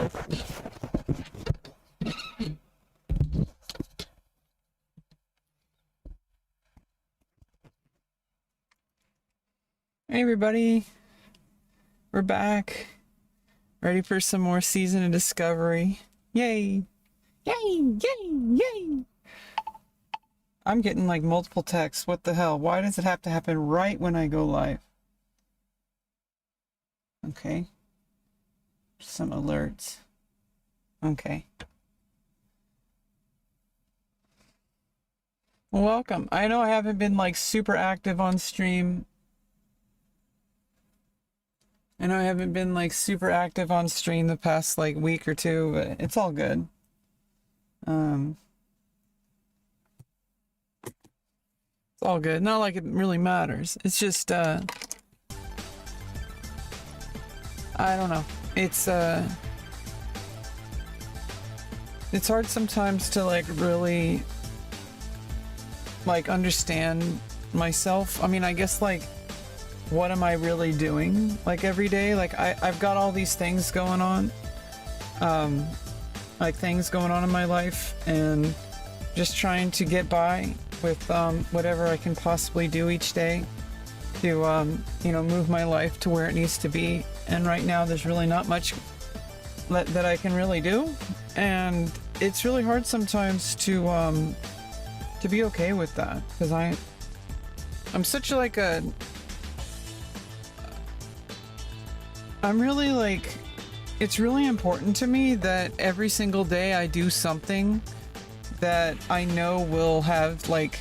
Hey everybody, we're back, ready for some more Season of Discovery. Yay! Yay! Yay! Yay! I'm getting like multiple texts. What the hell? Why does it have to happen right when I go live? Okay. Some alerts. Okay. Well, welcome. I know I haven't been like super active on stream. I know I haven't been like super active on stream the past like week or two, but it's all good. It's all good. Not like it really matters. It's just I don't know. It's hard sometimes to like really like understand myself. I mean, I guess like what am I really doing like every day? Like I've got all these things going on. Like things going on in my life and just trying to get by with whatever I can possibly do each day to you know, move my life to where it needs to be. And right now there's really not much that I can really do, and it's really hard sometimes to be okay with that, because I'm such like a I'm really like, it's really important to me that every single day I do something that I know will have like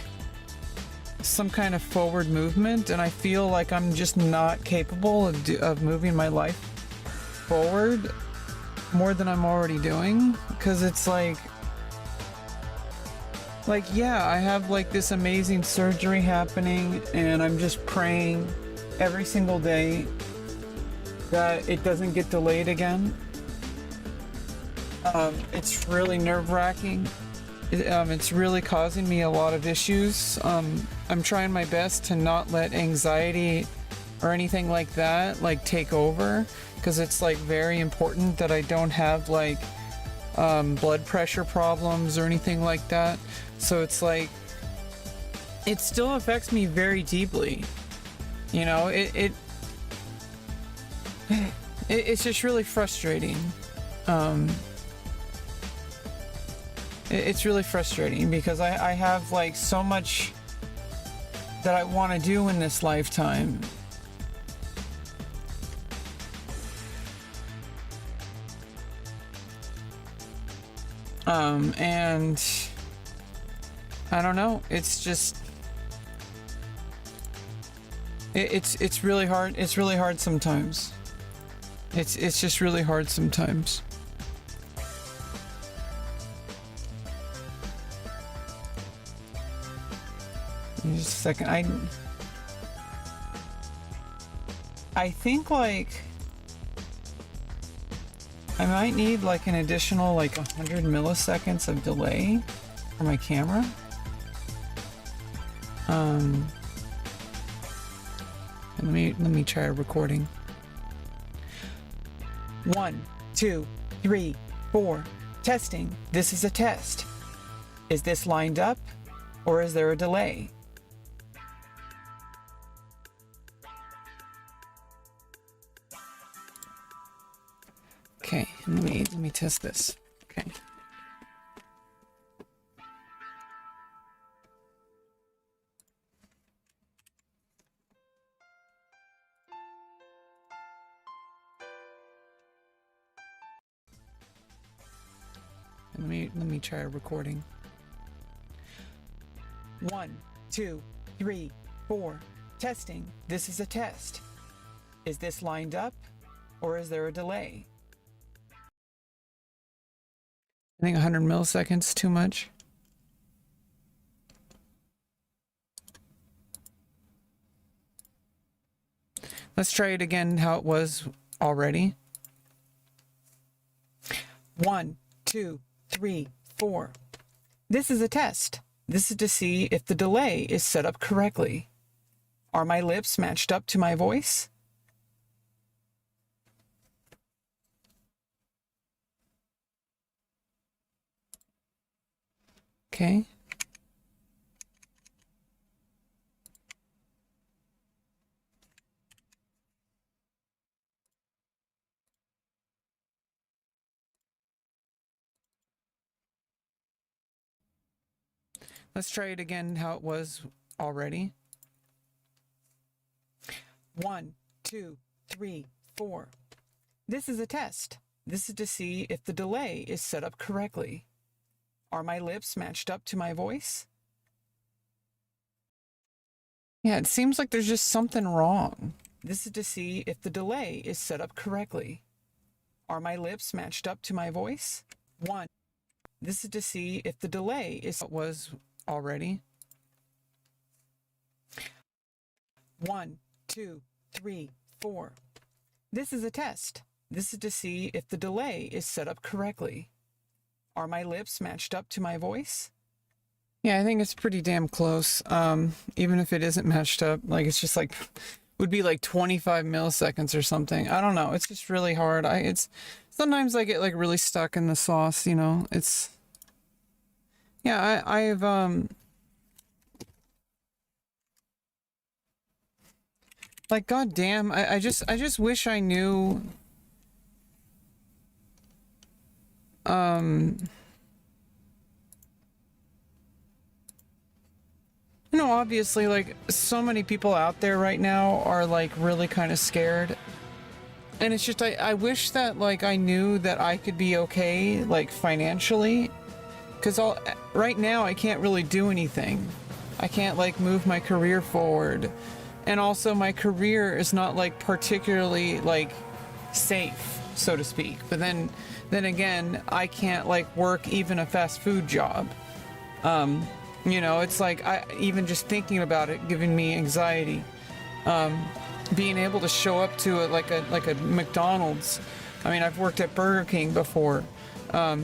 some kind of forward movement, and I feel like I'm just not capable of moving my life forward more than I'm already doing, because it's like yeah, I have like this amazing surgery happening, and I'm just praying every single day that it doesn't get delayed again. It's really nerve-wracking. It's really causing me a lot of issues. I'm trying my best to not let anxiety or anything like that like take over, because it's like very important that I don't have like blood pressure problems or anything like that. So it's like, it still affects me very deeply, you know. It's just really frustrating. It's really frustrating because I have like so much that I want to do in this lifetime. And I don't know, it's just it's really hard. It's really hard sometimes. It's just really hard sometimes. Just a second. I think like I might need like an additional like 100 milliseconds of delay for my camera. Let me try a recording. 1, 2, 3, 4. Testing. This is a test. Is this lined up, or is there a delay? Okay, let me test this. Okay. Let me try a recording. 1, 2, 3, 4. Testing. This is a test. Is this lined up, or is there a delay? I think 100 milliseconds too much. Let's try it again how it was already. 1, 2, 3, 4. This is a test. This is to see if the delay is set up correctly. Are my lips matched up to my voice? Okay. Let's try it again how it was already. 1, 2, 3, 4. This is a test. This is to see if the delay is set up correctly. Are my lips matched up to my voice? Yeah, it seems like there's just something wrong. This is to see if the delay is set up correctly. Are my lips matched up to my voice? 1. This is to see if the delay is what was already. 1, 2, 3, 4. This is a test. This is to see if the delay is set up correctly. Are my lips matched up to my voice? Yeah, I think it's pretty damn close. Even if it isn't matched up, like it's just like would be like 25 milliseconds or something. I don't know. It's just really hard. It's sometimes I get like really stuck in the sauce, you know. It's yeah, I've like goddamn, I just wish I knew you know, obviously, like, so many people out there right now are, like, really kind of scared. And it's just, I wish that, like, I knew that I could be okay, like, financially. Because right now, I can't really do anything. I can't, like, move my career forward. And also, my career is not, like, particularly, like, safe, so to speak. But then again, I can't, like, work even a fast food job. You know, it's like, even just thinking about it, giving me anxiety. Being able to show up to like a McDonald's. I mean, I've worked at Burger King before.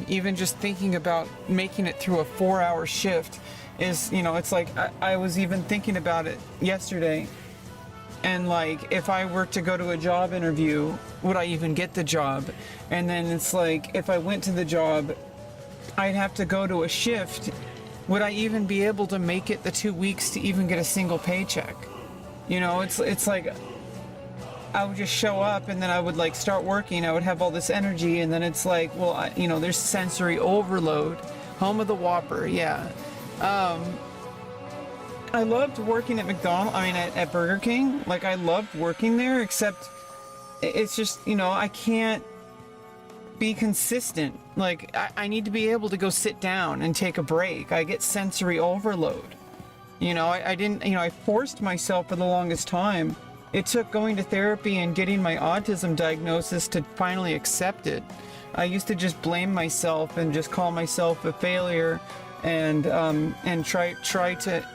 Even just thinking about making it through a 4-hour shift is, you know, it's like, I was even thinking about it yesterday. And like, if I were to go to a job interview, would I even get the job? And then it's like, if I went to the job, I'd have to go to a shift. Would I even be able to make it the 2 weeks to even get a single paycheck? You know, it's like I would just show up and then I would like start working. I would have all this energy and then it's like, well, you know, there's sensory overload. Home of the Whopper, yeah. I loved working at at Burger King. Like I loved working there, except it's just, you know, I can't be consistent. Like I need to be able to go sit down and take a break. I get sensory overload. You know, I didn't, you know, I forced myself for the longest time. It took going to therapy and getting my autism diagnosis to finally accept it. I used to just blame myself and just call myself a failure and try to,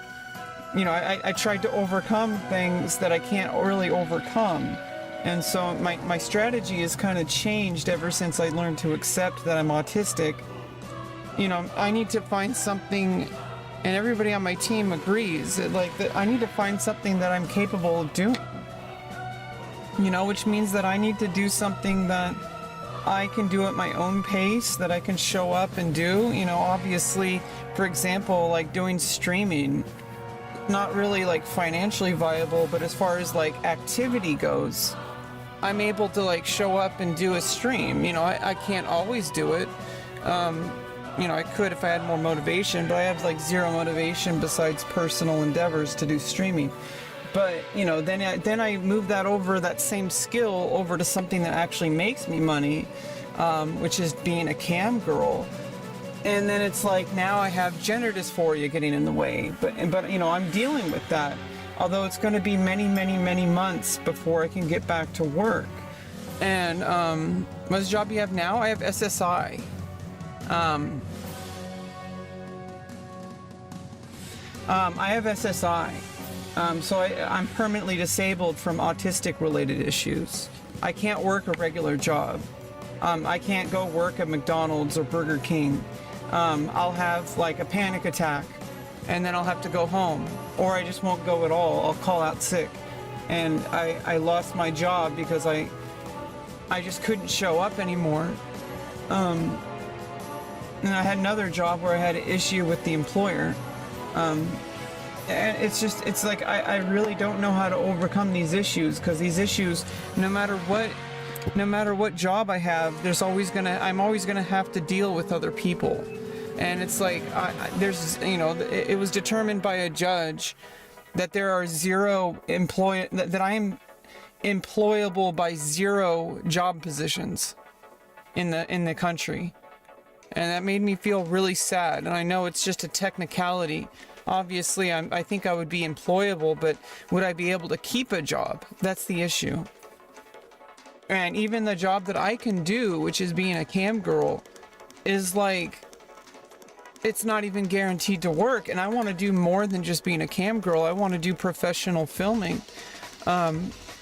you know, I tried to overcome things that I can't really overcome. And so my strategy has kind of changed ever since I learned to accept that I'm autistic. You know, I need to find something, and everybody on my team agrees, that I need to find something that I'm capable of doing. You know, which means that I need to do something that I can do at my own pace, that I can show up and do. You know, obviously, for example, like doing streaming, not really like financially viable, but as far as like activity goes, I'm able to like show up and do a stream. You know, I can't always do it. You know, I could if I had more motivation, but I have like zero motivation besides personal endeavors to do streaming. But, you know, then I move that same skill over to something that actually makes me money, which is being a cam girl. And then it's like, now I have gender dysphoria getting in the way. But you know, I'm dealing with that. Although it's going to be many, many, many months before I can get back to work. And what's the job you have now? I have SSI. I have SSI. So I'm permanently disabled from autistic-related issues. I can't work a regular job. I can't go work at McDonald's or Burger King. I'll have like a panic attack and then I'll have to go home, or I just won't go at all. I'll call out sick. And I lost my job because I and I had another job where I had an issue with the employer. And it's like I really don't know how to overcome these issues, because these issues, no matter what job I have, I'm always gonna have to deal with other people. And it's like it was determined by a judge that there are that I am employable by 0 job positions in the country. And that made me feel really sad. And I know it's just a technicality. Obviously, I think I would be employable, but would I be able to keep a job? That's the issue. And even the job that I can do, which is being a cam girl, is like, it's not even guaranteed to work. And I want to do more than just being a cam girl. I want to do professional filming. I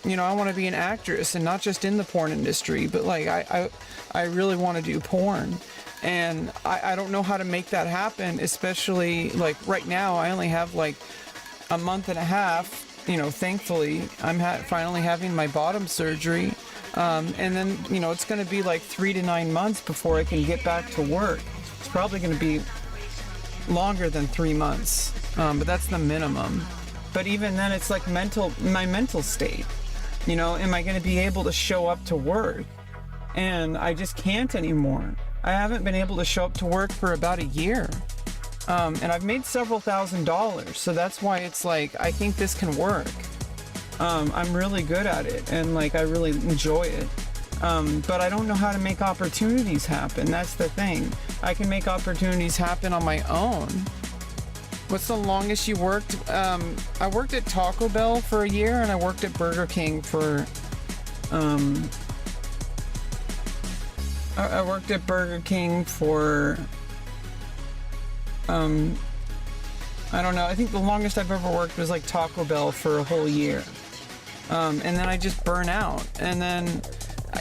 want to be an actress, and not just in the porn industry, but like I really want to do porn. And I don't know how to make that happen, especially like right now. I only have like a month and a half. Thankfully, I'm finally having my bottom surgery. And then, it's going to be like 3 to 9 months before I can get back to work. It's probably going to be longer than 3 months, but that's the minimum. But even then, it's like my mental state. Am I going to be able to show up to work? And I just can't anymore. I haven't been able to show up to work for about a year. And I've made several $1,000s, so that's why it's like, I think this can work. I'm really good at it, and like, I really enjoy it. But I don't know how to make opportunities happen. That's the thing. I can make opportunities happen on my own. What's the longest you worked? I worked at Taco Bell for a year, and I worked at Burger King for, I worked at Burger King for, I don't know. I think the longest I've ever worked was like Taco Bell for a whole year. And then I just burn out. And then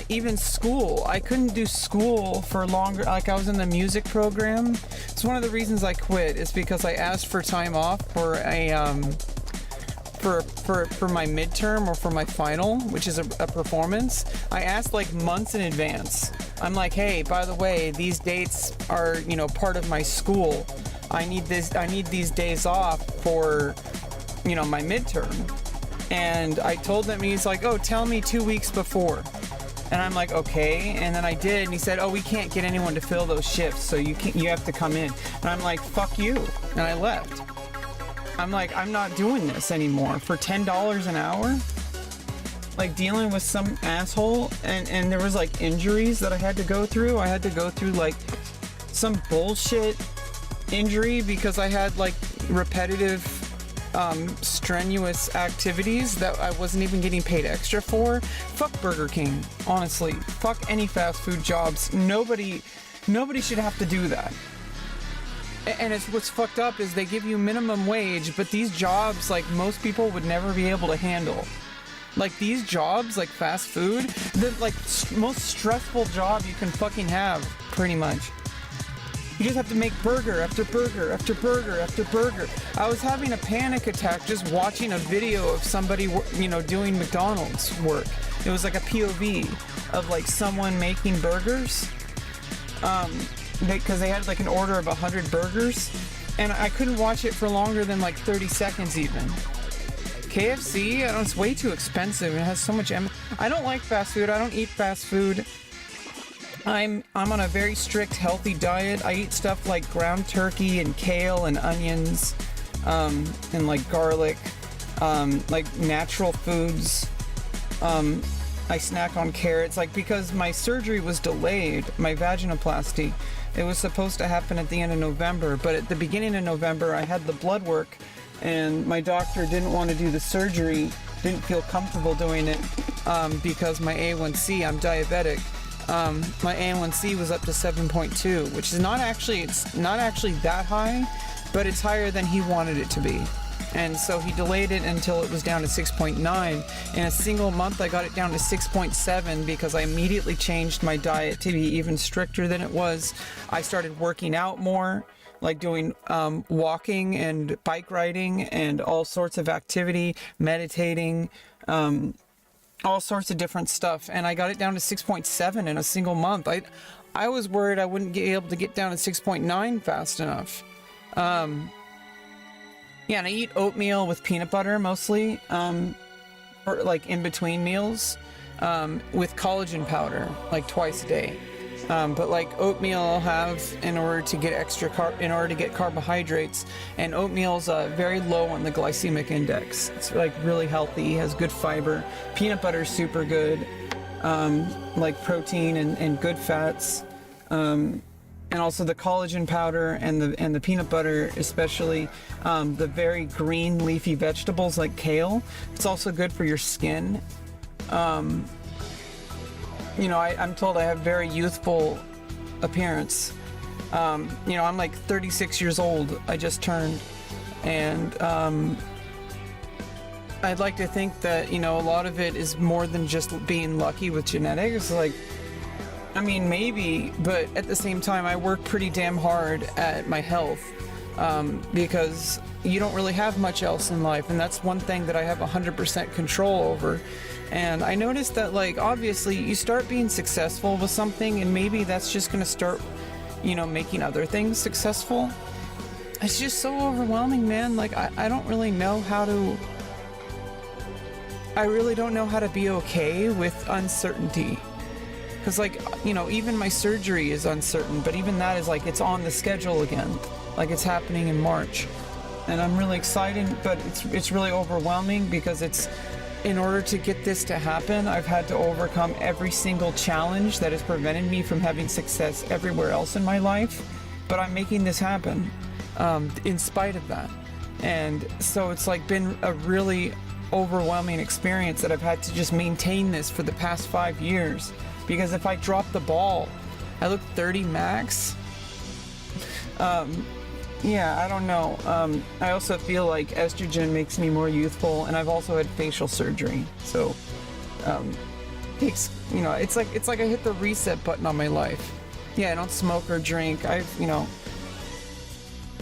even school, I couldn't do school for longer. Like, I was in the music program. It's one of the reasons I quit, is because I asked for time off for a, for my midterm or for my final, which is a performance. I asked like months in advance. I'm like, hey, by the way, these dates are, part of my school. I need these days off for, my midterm. And I told him, and he's like, oh, tell me 2 weeks before. And I'm like, okay. And then I did, and he said, oh, we can't get anyone to fill those shifts, so you have to come in. And I'm like, fuck you. And I left. I'm like, I'm not doing this anymore for $10 an hour. Like, dealing with some asshole, and there was like injuries that I had to go through. I had to go through like some bullshit injury because I had like repetitive strenuous activities that I wasn't even getting paid extra for. Fuck Burger King, honestly. Fuck any fast food jobs. Nobody should have to do that. And it's what's fucked up is they give you minimum wage, but these jobs, like, most people would never be able to handle. Like, these jobs, like fast food, the like most stressful job you can fucking have, pretty much. You just have to make burger after burger after burger after burger. I was having a panic attack just watching a video of somebody, doing McDonald's work. It was like a POV of like someone making burgers. Because they had like an order of 100 burgers, and I couldn't watch it for longer than like 30 seconds even. KFC, it's way too expensive. It has so much I don't like fast food. I don't eat fast food. I'm on a very strict healthy diet. I eat stuff like ground turkey and kale and onions, and like garlic, like natural foods. I snack on carrots, like, because my surgery was delayed, my vaginoplasty. It was supposed to happen at the end of November, but at the beginning of November, I had the blood work, and my doctor didn't want to do the surgery, didn't feel comfortable doing it, because my A1C, I'm diabetic. My A1C was up to 7.2, which is it's not actually that high, but it's higher than he wanted it to be. And so he delayed it until it was down to 6.9. In a single month, I got it down to 6.7 because I immediately changed my diet to be even stricter than it was. I started working out more, like doing walking and bike riding and all sorts of activity, meditating. all sorts of different stuff, and I got it down to 6.7 in a single month. I was worried I wouldn't be able to get down to 6.9 fast enough. Yeah, and I eat oatmeal with peanut butter mostly, for like in between meals, with collagen powder, like twice a day. But like oatmeal I'll have in order to get carbohydrates, and oatmeal's very low on the glycemic index. It's like really healthy, has good fiber. Peanut butter's super good, like protein and good fats. And also the collagen powder and the peanut butter, especially the very green leafy vegetables like kale. It's also good for your skin. You know, I'm told I have very youthful appearance. You know, I'm like 36 years old. I just turned, and I'd like to think that, you know, a lot of it is more than just being lucky with genetics. Like, I mean, maybe, but at the same time, I work pretty damn hard at my health, because you don't really have much else in life, and that's one thing that I have 100% control over. And I noticed that, like, obviously, you start being successful with something, and maybe that's just going to start, you know, making other things successful. It's just so overwhelming, man. Like, I don't really know how to... I really don't know how to be okay with uncertainty. Because, like, you know, even my surgery is uncertain, but even that is like, it's on the schedule again. Like, it's happening in March. And I'm really excited, but it's really overwhelming, because it's, in order to get this to happen, I've had to overcome every single challenge that has prevented me from having success everywhere else in my life. But I'm making this happen, in spite of that. And so it's like been a really overwhelming experience that I've had to just maintain this for the past 5 years. Because if I drop the ball, I look 30 max. Yeah, I don't know. I also feel like estrogen makes me more youthful, and I've also had facial surgery. So, you know, it's like I hit the reset button on my life. Yeah, I don't smoke or drink. You know,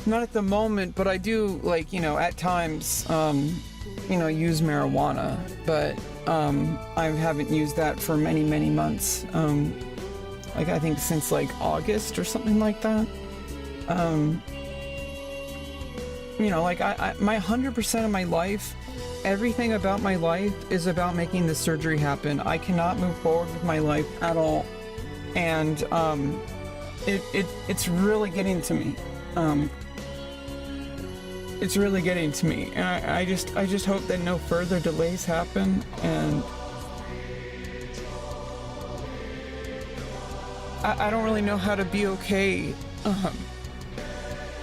not at the moment, but I do, like, you know, at times, you know, use marijuana, but I haven't used that for many, many months. Like, I think since like August or something like that. You know, like my 100% of my life, everything about my life is about making the surgery happen. I cannot move forward with my life at all. And it's really getting to me. It's really getting to me, and I just hope that no further delays happen. And I don't really know how to be okay.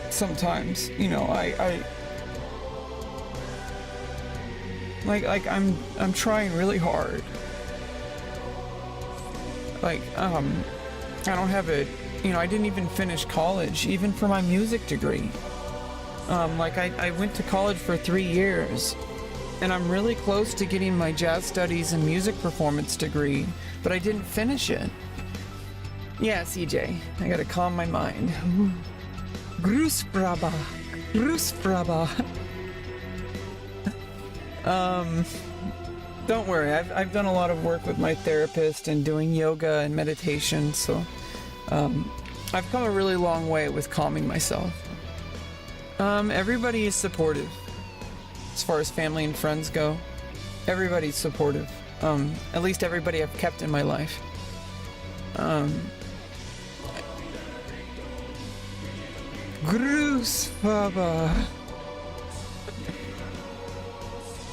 Sometimes, you know, I'm trying really hard. Like, I don't have a, you know, I didn't even finish college, even for my music degree. Like, I went to college for 3 years, and I'm really close to getting my jazz studies and music performance degree, but I didn't finish it. Yeah, CJ, I gotta calm my mind. Grus braba. Grus braba. Don't worry, I've done a lot of work with my therapist and doing yoga and meditation, so I've come a really long way with calming myself. Everybody is supportive. As far as family and friends go, everybody's supportive. At least everybody I've kept in my life. Grus Baba.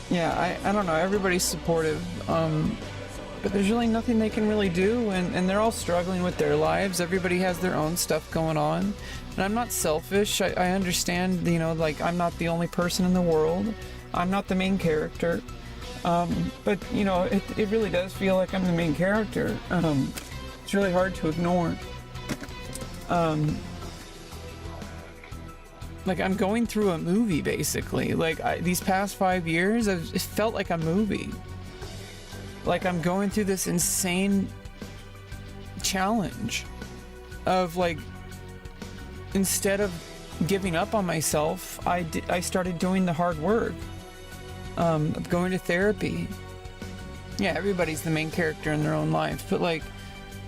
Yeah, I don't know, everybody's supportive. But there's really nothing they can really do, and they're all struggling with their lives. Everybody has their own stuff going on. And I'm not selfish. I understand, you know, like, I'm not the only person in the world. I'm not the main character. But, you know, it really does feel like I'm the main character. It's really hard to ignore. Like, I'm going through a movie, basically. Like, these past 5 years, it felt like a movie. Like, I'm going through this insane challenge of, like, instead of giving up on myself, I started doing the hard work of going to therapy. Yeah, everybody's the main character in their own life, but like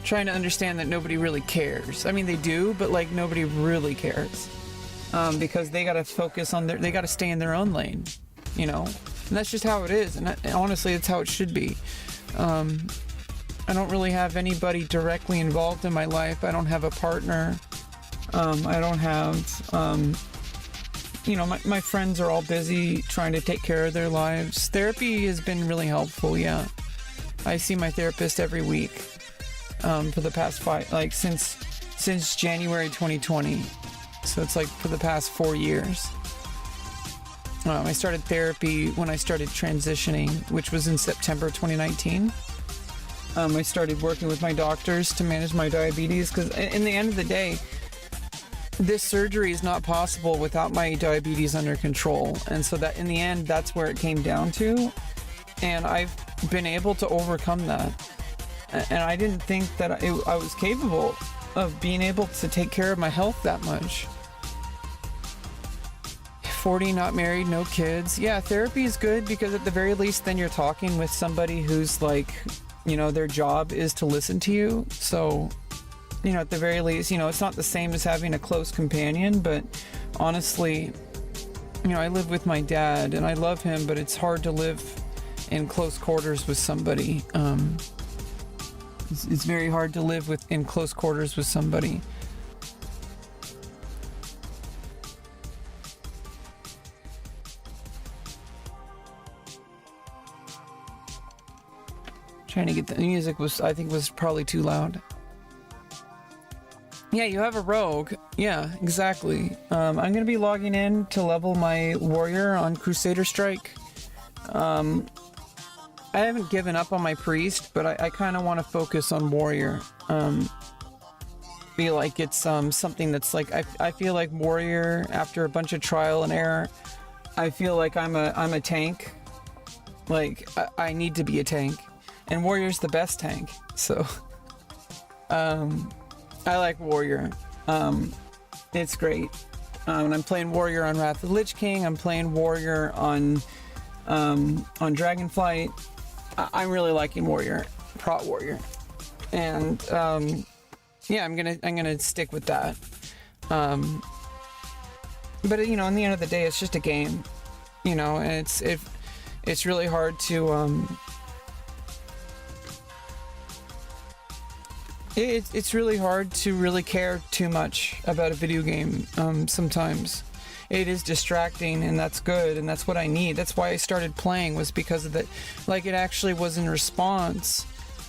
trying to understand that nobody really cares. I mean, they do, but like nobody really cares, because they got to focus on they got to stay in their own lane, you know, and that's just how it is. And honestly, it's how it should be. I don't really have anybody directly involved in my life. I don't have a partner. I don't have, you know, my friends are all busy trying to take care of their lives. Therapy has been really helpful, yeah. I see my therapist every week, for the past since January 2020. So it's like for the past 4 years. I started therapy when I started transitioning, which was in September 2019. I started working with my doctors to manage my diabetes, because in the end of the day, this surgery is not possible without my diabetes under control. And so that in the end, that's where it came down to. And I've been able to overcome that. And I didn't think that I was capable of being able to take care of my health that much. 40, not married, no kids. Yeah, therapy is good, because at the very least then you're talking with somebody who's like, you know, their job is to listen to you. So, you know, at the very least, you know, it's not the same as having a close companion, but honestly, you know, I live with my dad and I love him, but it's hard to live in close quarters with somebody. It's very hard to live in close quarters with somebody. Trying to get the music I think was probably too loud. Yeah, you have a rogue. Yeah, exactly. I'm going to be logging in to level my warrior on Crusader Strike. I haven't given up on my priest, but I kind of want to focus on warrior. Feel like it's something that's like, I feel like warrior, after a bunch of trial and error, I feel like I'm a tank. Like I need to be a tank, and warrior's the best tank. So I like warrior. It's great. And I'm playing warrior on Wrath of the Lich King. I'm playing warrior on Dragonflight. I'm really liking warrior, prot warrior, and yeah, I'm gonna stick with that. But you know, in the end of the day, it's just a game, you know, and it's really hard to it's really hard to really care too much about a video game. Sometimes it is distracting, and that's good, and that's what I need. That's why I started playing, was because of that. Like, it actually was in response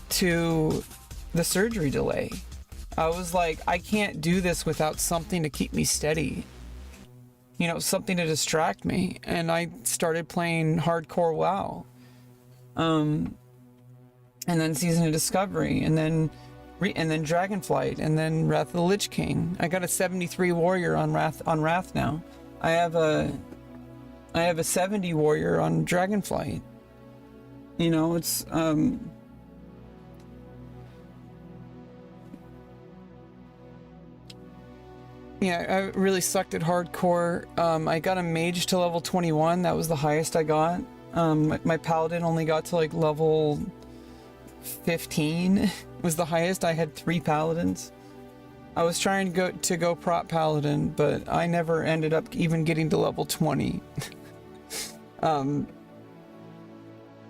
to the surgery delay. I was like, I can't do this without something to keep me steady, you know, something to distract me. And I started playing hardcore WoW, and then Season of Discovery, and then Dragonflight, and then Wrath of the Lich King. I got a 73 warrior on Wrath now. I have a 70 warrior on Dragonflight. You know, it's yeah, I really sucked at hardcore. I got a mage to level 21. That was the highest I got. My paladin only got to like level 15 was the highest. I had 3 paladins. I was trying to go prot paladin, but I never ended up even getting to level 20.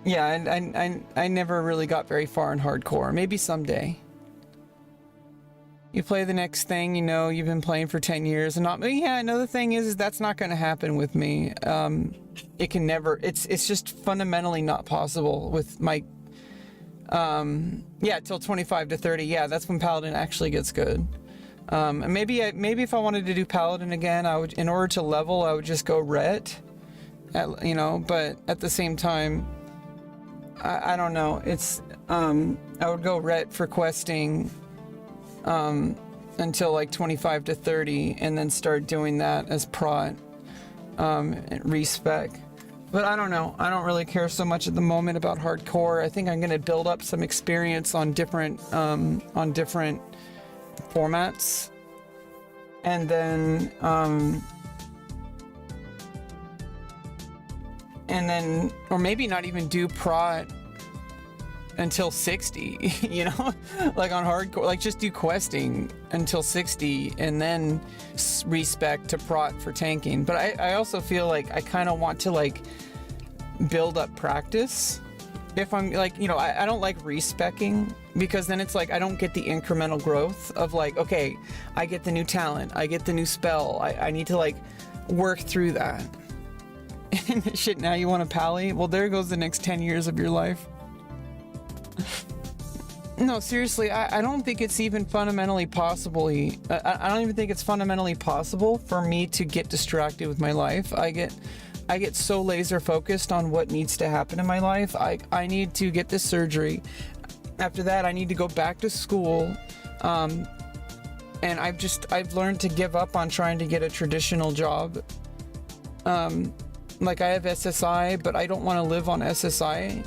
Yeah, and I never really got very far in hardcore. Maybe someday. You play the next thing, you know, you've been playing for 10 years and not. Yeah, another thing is that's not going to happen with me. It can never. It's just fundamentally not possible with my. Yeah, till 25 to 30. Yeah, that's when paladin actually gets good. And maybe if I wanted to do paladin again, I would, in order to level, I would just go ret, you know. But at the same time, I don't know. It's I would go ret for questing until like 25 to 30, and then start doing that as prot, respec. But I don't know. I don't really care so much at the moment about hardcore. I think I'm going to build up some experience on different formats, and then or maybe not even do prot. until 60, you know, like on hardcore, like just do questing until 60 and then respec to prot for tanking. But I also feel like I kind of want to like build up practice. If I'm like, you know, I don't like respecing, because then it's like I don't get the incremental growth of like, okay, I get the new talent, I get the new spell, I need to like work through that. And shit, now you want to pally? Well, there goes the next 10 years of your life. No, seriously, I don't think it's even fundamentally possible. I don't even think it's fundamentally possible for me to get distracted with my life. I get so laser focused on what needs to happen in my life. I need to get this surgery. After that, I need to go back to school. And I've learned to give up on trying to get a traditional job. Like I have SSI, but I don't want to live on SSI.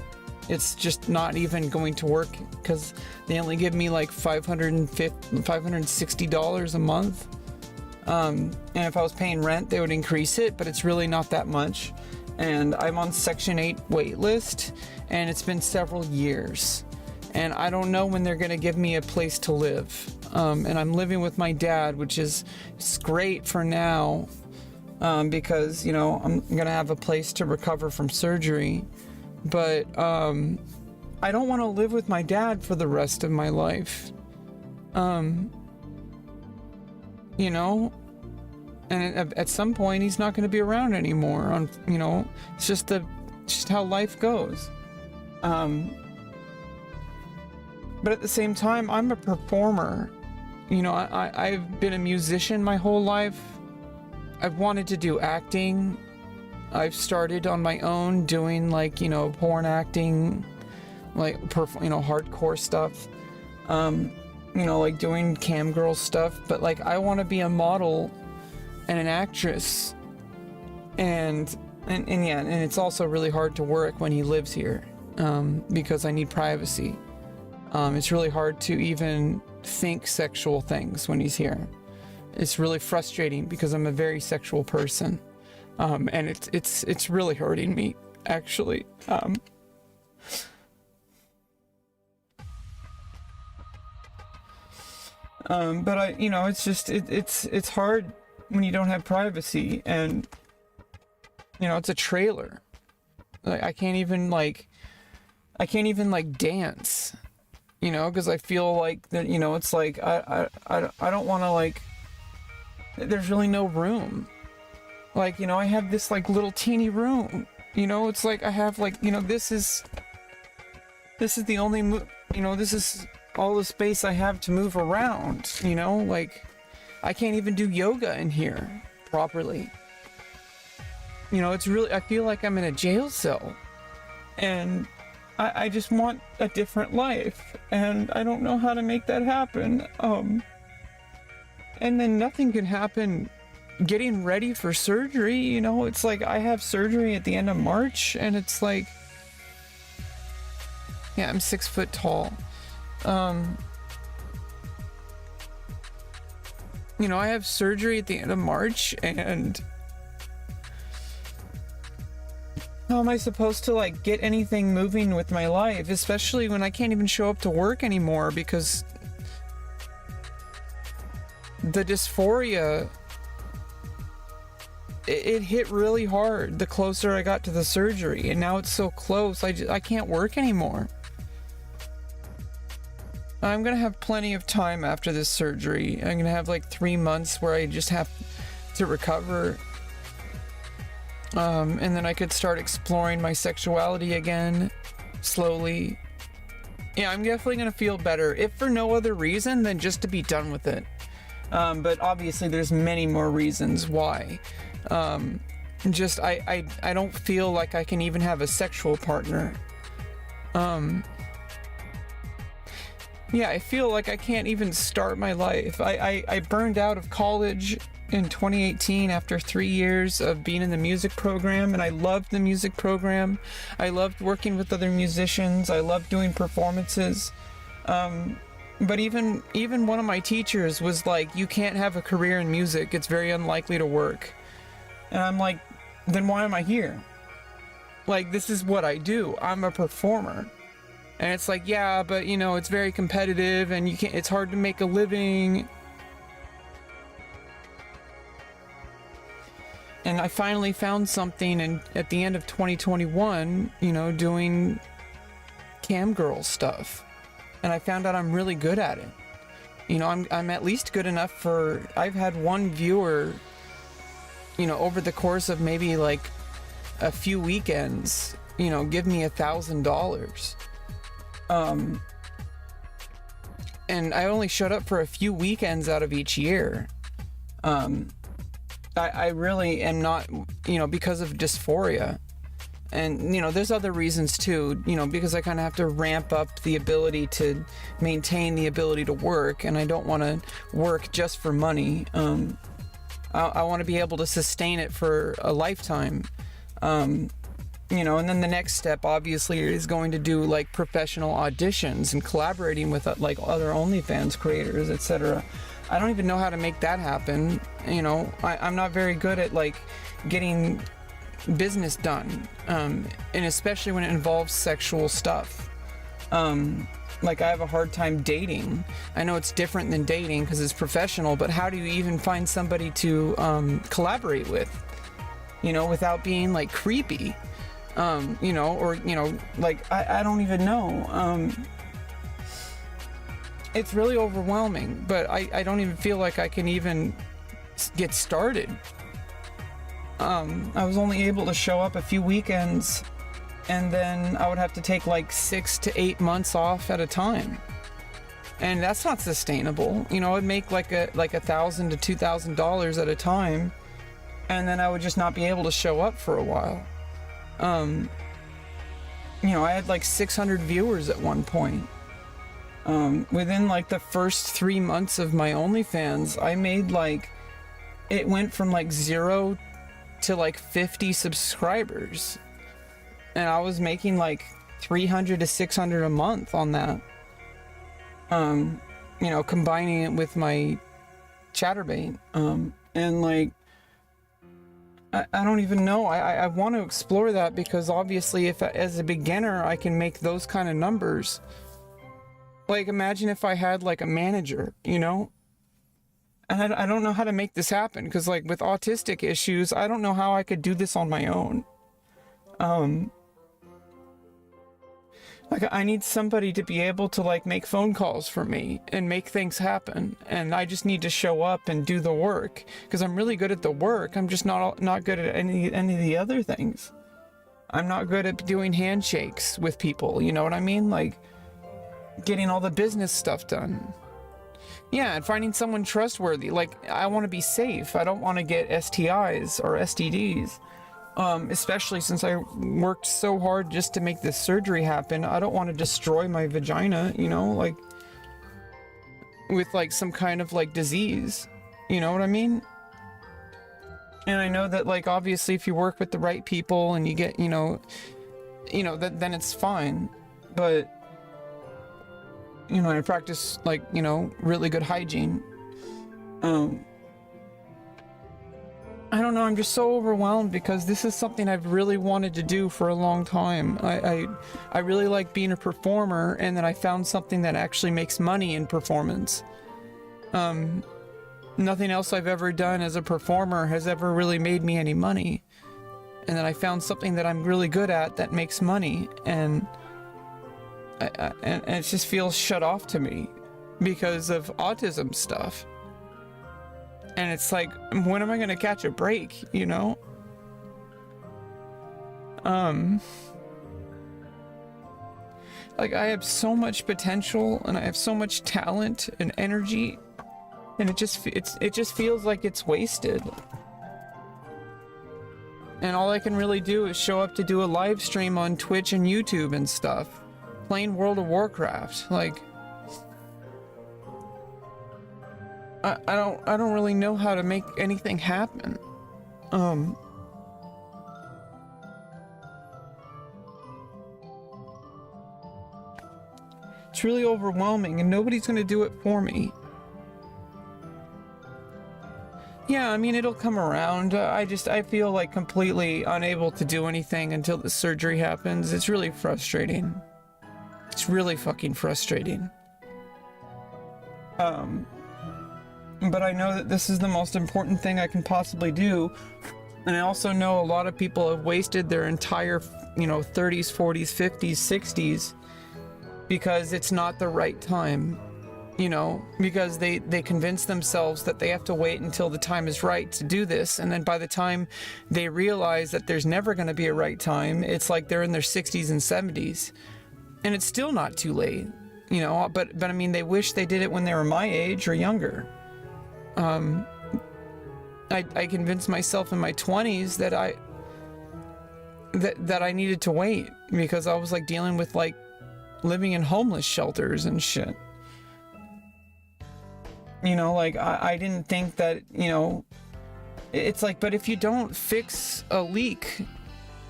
It's just not even going to work because they only give me like $560 a month. And if I was paying rent, they would increase it, but it's really not that much. And I'm on Section 8 wait list, and it's been several years. And I don't know when they're going to give me a place to live. And I'm living with my dad, which is it's great for now, because, you know, I'm going to have a place to recover from surgery. But I don't want to live with my dad for the rest of my life. You know, and at some point he's not going to be around anymore. You know, it's just how life goes. But at the same time, I'm a performer. You know, I've been a musician my whole life. I've wanted to do acting. I've started on my own doing like, you know, porn acting, like, you know, hardcore stuff. You know, like doing cam girl stuff. But like, I want to be a model and an actress. And yeah, and it's also really hard to work when he lives here, because I need privacy. It's really hard to even think sexual things when he's here. It's really frustrating because I'm a very sexual person. And it's really hurting me, actually. But you know, it's just, it's hard when you don't have privacy, and, you know, it's a trailer. Like, I can't even dance, you know, because I feel like that, you know, it's like, I don't want to, like, there's really no room. Like, you know, I have this like little teeny room, you know, it's like I have like, you know, this is the only, you know, this is all the space I have to move around, you know, like I can't even do yoga in here properly. You know, it's really, I feel like I'm in a jail cell, and I just want a different life, and I don't know how to make that happen. And then nothing can happen getting ready for surgery, you know, it's like I have surgery at the end of March, and it's like, yeah, I'm 6 foot tall. You know, I have surgery at the end of March, and how am I supposed to like get anything moving with my life, especially when I can't even show up to work anymore because the dysphoria, it hit really hard the closer I got to the surgery, and now it's so close, I can't work anymore. I'm gonna have plenty of time after this surgery. I'm gonna have like 3 months where I just have to recover, and then I could start exploring my sexuality again slowly. Yeah, I'm definitely gonna feel better, if for no other reason than just to be done with it. But obviously there's many more reasons why. Just I don't feel like I can even have a sexual partner. Yeah, I feel like I can't even start my life. I burned out of college in 2018 after 3 years of being in the music program, and I loved the music program. I loved working with other musicians. I loved doing performances. But even one of my teachers was like, you can't have a career in music. It's very unlikely to work. And I'm like, then why am I here? Like, this is what I do. I'm a performer. And it's like, yeah, but you know, it's very competitive and you can't, it's hard to make a living. And I finally found something at the end of 2021, you know, doing cam girl stuff. And I found out I'm really good at it. You know, I'm at least good enough for, I've had one viewer, you know, over the course of maybe like a few weekends, you know, give me $1,000. And I only showed up for a few weekends out of each year. I really am not, you know, because of dysphoria. And, you know, there's other reasons too, you know, because I kind of have to ramp up the ability to maintain the ability to work, and I don't want to work just for money. I want to be able to sustain it for a lifetime. You know, and then the next step obviously is going to do like professional auditions and collaborating with like other OnlyFans creators, etc. I don't even know how to make that happen. You know, I'm not very good at like getting business done, and especially when it involves sexual stuff. Like I have a hard time dating. I know it's different than dating because it's professional, but how do you even find somebody to collaborate with, you know, without being like creepy? You know, or, you know, like, I don't even know. It's really overwhelming, but I don't even feel like I can even get started. I was only able to show up a few weekends, and then I would have to take like 6 to 8 months off at a time. And that's not sustainable. You know, I'd make like $1,000 to $2,000 at a time, and then I would just not be able to show up for a while. You know, I had like 600 viewers at one point. Within like the first 3 months of my OnlyFans, I made like, it went from like 0 to like 50 subscribers. And I was making like 300 to 600 a month on that. You know, combining it with my Chatterbait. And like, I don't even know. I want to explore that, because obviously if as a beginner I can make those kind of numbers. Like imagine if I had like a manager, you know? And I don't know how to make this happen, because like with autistic issues, I don't know how I could do this on my own. Like I need somebody to be able to like make phone calls for me and make things happen, and I just need to show up and do the work, because I'm really good at the work. I'm just not good at any of the other things. I'm not good at doing handshakes with people, you know what I mean? Like getting all the business stuff done. Yeah, and finding someone trustworthy. Like I want to be safe. I don't want to get STIs or STDs. Especially since I worked so hard just to make this surgery happen. I don't want to destroy my vagina, you know, like with like some kind of like disease, you know what I mean? And I know that like obviously if you work with the right people and you get, you know, then it's fine. But you know, I practice like, you know, really good hygiene. I don't know, I'm just so overwhelmed, because this is something I've really wanted to do for a long time. I really like being a performer, and then I found something that actually makes money in performance. Nothing else I've ever done as a performer has ever really made me any money. And then I found something that I'm really good at that makes money, and it just feels shut off to me because of autism stuff. And it's like, when am I gonna catch a break, you know? Like I have so much potential, and I have so much talent and energy, and it just feels like it's wasted. And all I can really do is show up to do a live stream on Twitch and YouTube and stuff, playing World of Warcraft. Like I don't really know how to make anything happen. It's really overwhelming, and nobody's gonna do it for me. Yeah, I mean, it'll come around. I feel like completely unable to do anything until the surgery happens. It's really frustrating. It's really fucking frustrating. But I know that this is the most important thing I can possibly do. And I also know a lot of people have wasted their entire, 30s, 40s, 50s, 60s because it's not the right time, because they convince themselves that they have to wait until the time is right to do this. And then by the time they realize that there's never going to be a right time, it's like they're in their 60s and 70s. And it's still not too late, but I mean, they wish they did it when they were my age or younger. I convinced myself in my 20s that I needed to wait because I was like dealing with like living in homeless shelters and shit. I didn't think that, it's like, but if you don't fix a leak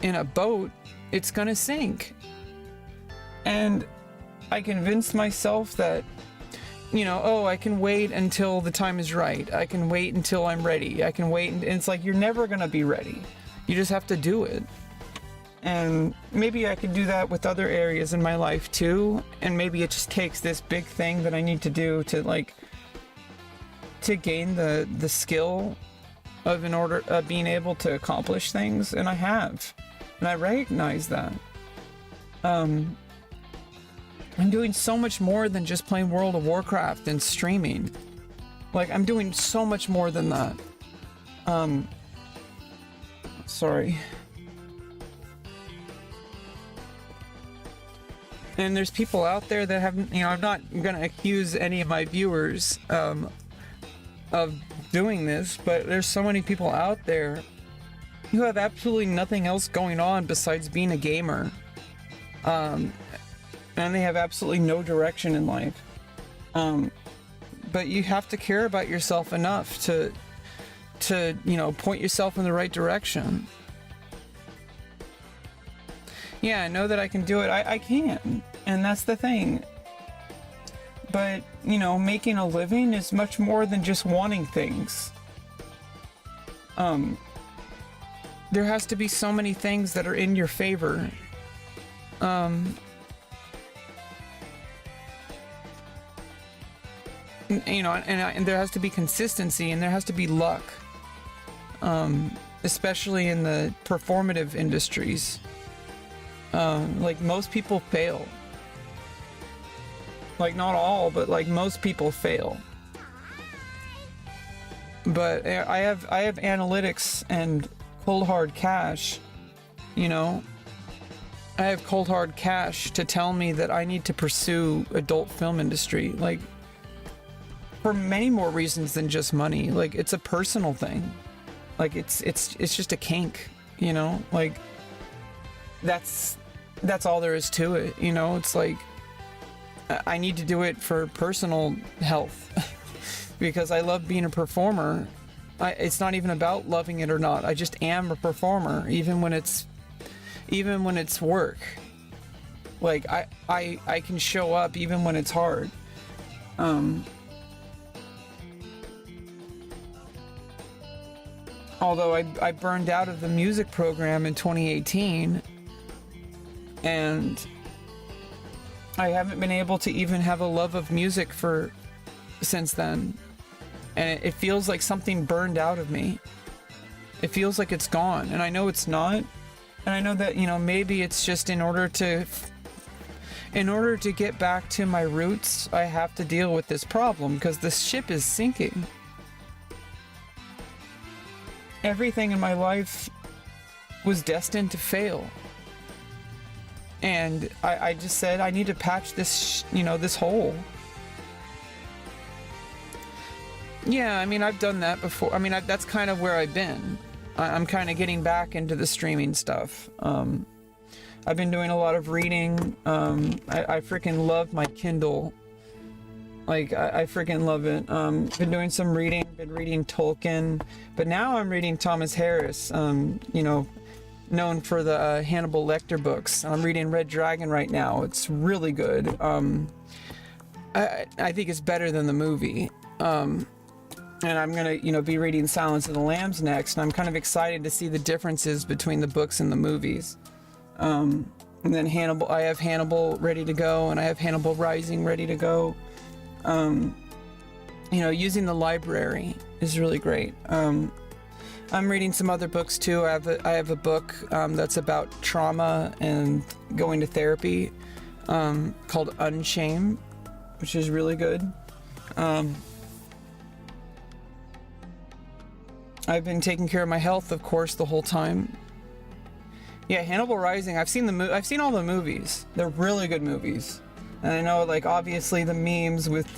in a boat, it's gonna sink. And I convinced myself that, I can wait until the time is right. I can wait until I'm ready. I can wait. And it's like, you're never going to be ready. You just have to do it. And maybe I could do that with other areas in my life too. And maybe it just takes this big thing that I need to do to gain the skill of being able to accomplish things. And I have. And I recognize that. I'm doing so much more than just playing World of Warcraft and streaming. Like, I'm doing so much more than that. Sorry. And there's people out there that haven't, I'm not gonna accuse any of my viewers of doing this, but there's so many people out there who have absolutely nothing else going on besides being a gamer. And they have absolutely no direction in life. But you have to care about yourself enough to point yourself in the right direction. Yeah, I know that I can do it. I can. And that's the thing. But, making a living is much more than just wanting things. There has to be so many things that are in your favor. And there has to be consistency and there has to be luck, especially in the performative industries. Like, most people fail. Like, not all, but like most people fail. But I have analytics and cold hard cash, I have cold hard cash to tell me that I need to pursue adult film industry. Like, for many more reasons than just money. Like, it's a personal thing. Like, it's just a kink, like, that's all there is to it. It's like, I need to do it for personal health because I love being a performer. It's not even about loving it or not. I just am a performer, even when it's work. Like, I can show up even when it's hard. Although I burned out of the music program in 2018, and I haven't been able to even have a love of music since then. And it feels like something burned out of me. It feels like it's gone, and I know it's not. And I know that, maybe it's just in order to get back to my roots, I have to deal with this problem because the ship is sinking. Everything in my life was destined to fail. And I just said, I need to patch this, this hole. Yeah, I mean, I've done that before. I mean, that's kind of where I've been. I'm kind of getting back into the streaming stuff. I've been doing a lot of reading. I freaking love my Kindle. Like, I freaking love it. Been doing some reading, been reading Tolkien, but now I'm reading Thomas Harris, known for the Hannibal Lecter books. I'm reading Red Dragon right now. It's really good. I think it's better than the movie. And I'm gonna, be reading Silence of the Lambs next, and I'm kind of excited to see the differences between the books and the movies. And then Hannibal, I have Hannibal ready to go, and I have Hannibal Rising ready to go. You know, using the library is really great. I'm reading some other books too. I have a book that's about trauma and going to therapy, called Unshame, which is really good. I've been taking care of my health, of course, the whole time. Yeah, Hannibal Rising. I've seen all the movies. They're really good movies. And I know, like, obviously the memes with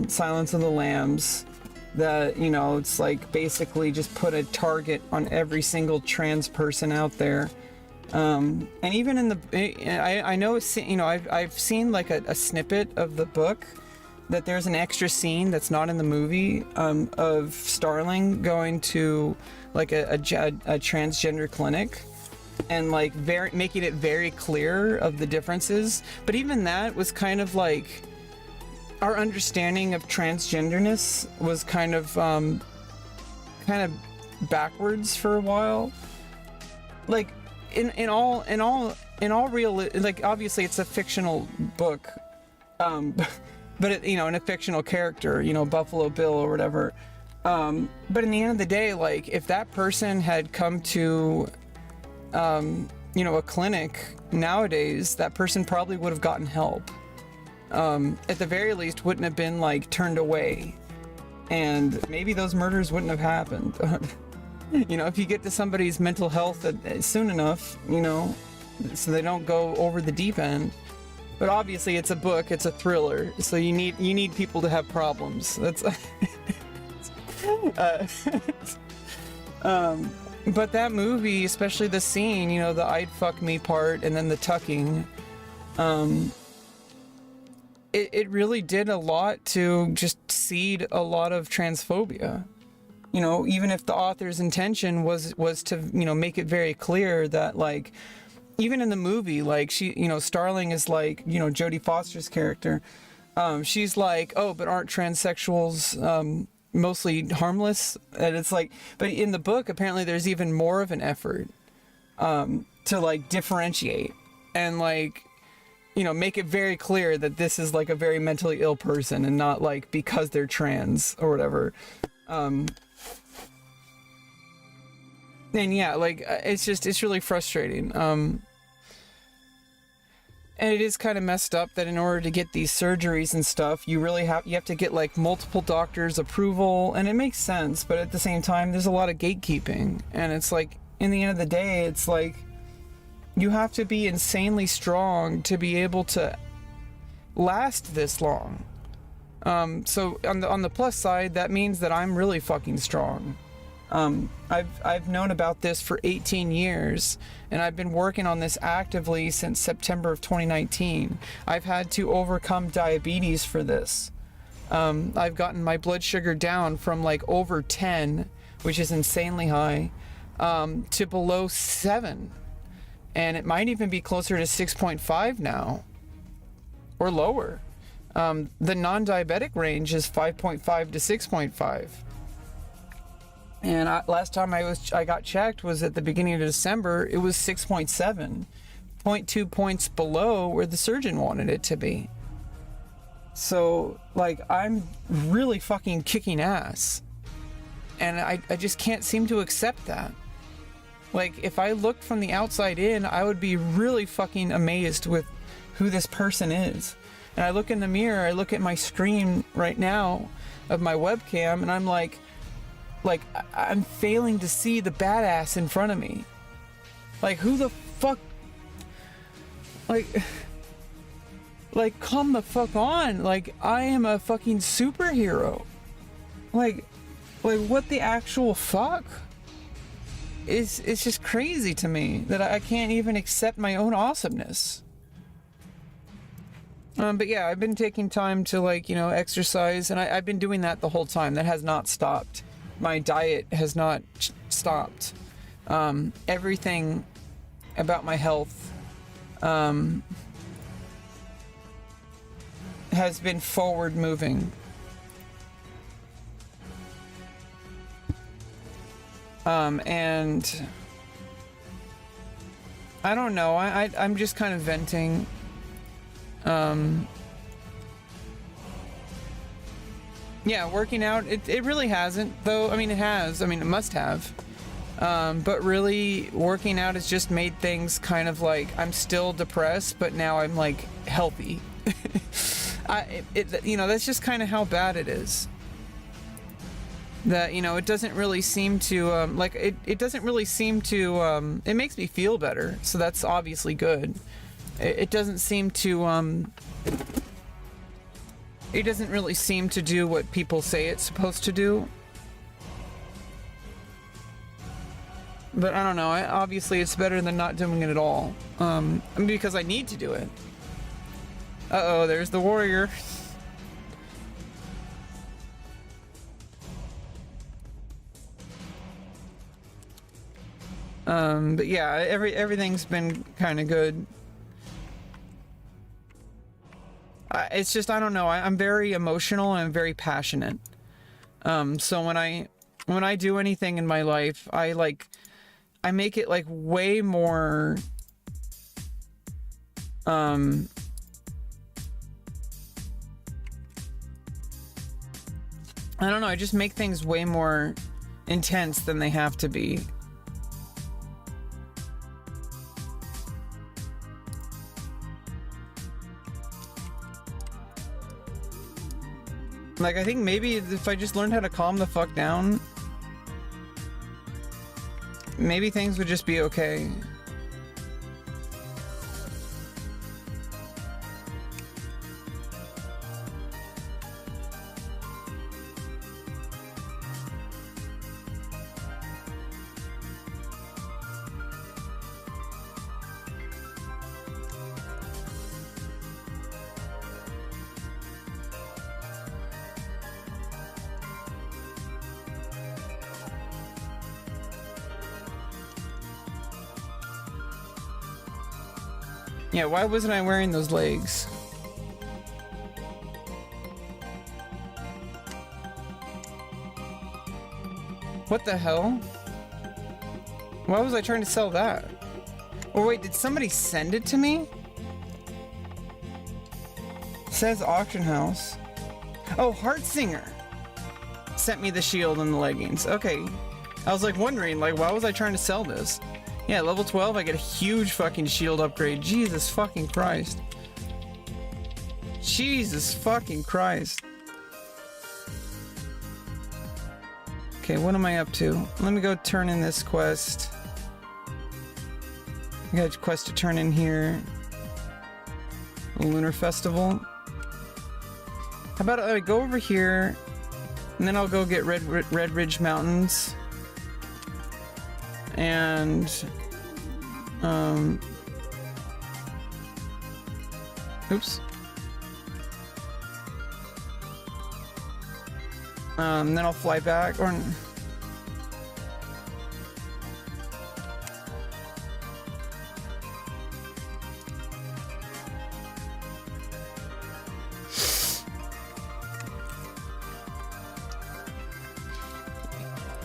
Silence of the Lambs, that, you know, it's like basically just put a target on every single trans person out there. And even in the, I know, you know, I've seen like a snippet of the book, that there's an extra scene that's not in the movie, of Starling going to like a transgender clinic, and like making it very clear of the differences. But even that was kind of like, our understanding of transgenderness was kind of backwards for a while. Like in all real, like, obviously it's a fictional book, but it, you know, in a fictional character, you know, Buffalo Bill or whatever. But in the end of the day, like, if that person had come to, you know, a clinic nowadays, that person probably would have gotten help. At the very least, wouldn't have been like turned away, and maybe those murders wouldn't have happened. You know, if you get to somebody's mental health soon enough, you know, so they don't go over the deep end. But obviously, it's a book, it's a thriller, so you need people to have problems. That's. But that movie, especially the scene, you know, the "I'd fuck me" part, and then the tucking, it really did a lot to just seed a lot of transphobia. You know, even if the author's intention was to, you know, make it very clear that, like, even in the movie, like, she, you know, Starling is like, you know, Jodie Foster's character, she's like, oh, but aren't transsexuals mostly harmless? And it's like, but in the book, apparently there's even more of an effort to like differentiate and, like, you know, make it very clear that this is like a very mentally ill person, and not like because they're trans or whatever. And yeah, like, it's really frustrating. And it is kind of messed up that in order to get these surgeries and stuff, you have to get like multiple doctors' approval, and it makes sense, but at the same time, there's a lot of gatekeeping, and it's like, in the end of the day, it's like, you have to be insanely strong to be able to last this long. So on the plus side, that means that I'm really fucking strong. I've known about this for 18 years, and I've been working on this actively since September of 2019. I've had to overcome diabetes for this. I've gotten my blood sugar down from like over 10, which is insanely high, to below 7. And it might even be closer to 6.5 now, or lower. The non-diabetic range is 5.5 to 6.5. And last time I got checked was at the beginning of December. It was 6.7, 0.2 points below where the surgeon wanted it to be. So, like, I'm really fucking kicking ass, and I just can't seem to accept that. Like, if I looked from the outside in, I would be really fucking amazed with who this person is. And I look in the mirror, I look at my screen right now of my webcam, and I'm like I'm failing to see the badass in front of me. Like, who the fuck? Like, come the fuck on. Like, I am a fucking superhero. Like, what the actual fuck? It's just crazy to me that I can't even accept my own awesomeness. But yeah, I've been taking time to, like, you know, exercise, and I've been doing that the whole time. That has not stopped. My diet has not stopped. Everything about my health has been forward moving. And I don't know. I'm just kind of venting. Yeah, working out, it really hasn't, though. I mean, it has. I mean, it must have. But really, working out has just made things kind of like, I'm still depressed, but now I'm like healthy. You know, that's just kind of how bad it is. That, you know, it doesn't really seem to, it doesn't really seem to, it makes me feel better, so that's obviously good. It doesn't seem to, it doesn't really seem to do what people say it's supposed to do. But I don't know, obviously it's better than not doing it at all. Because I need to do it. Uh-oh, there's the warrior. But yeah, everything's been kind of good. It's just, I don't know, I'm very emotional and I'm very passionate. So when I do anything in my life, I make it like way more, I don't know, I just make things way more intense than they have to be. Like, I think maybe if I just learned how to calm the fuck down, maybe things would just be okay. Yeah, why wasn't I wearing those legs? What the hell? Why was I trying to sell that? Or wait, did somebody send it to me? It says auction house. Oh, Heartsinger sent me the shield and the leggings. Okay. I was like wondering, like, why was I trying to sell this? Yeah, level 12, I get a huge fucking shield upgrade. Jesus fucking Christ. Jesus fucking Christ. Okay, what am I up to? Let me go turn in this quest. I got a quest to turn in here. A Lunar Festival. How about I go over here, and then I'll go get Red Ridge Mountains. And oops. Then I'll fly back, or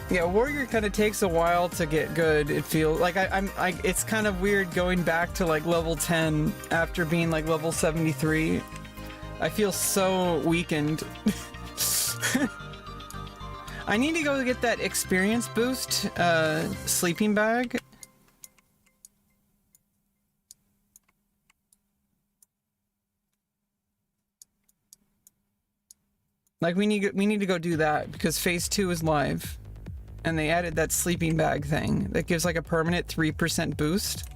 yeah, warrior kind of takes a while to get good. It feels like it's kind of weird going back to like level 10 after being like level 73. I feel so weakened. I need to go get that experience boost sleeping bag. Like we need to go do that because phase 2 is live. And they added that sleeping bag thing that gives like a permanent 3% boost.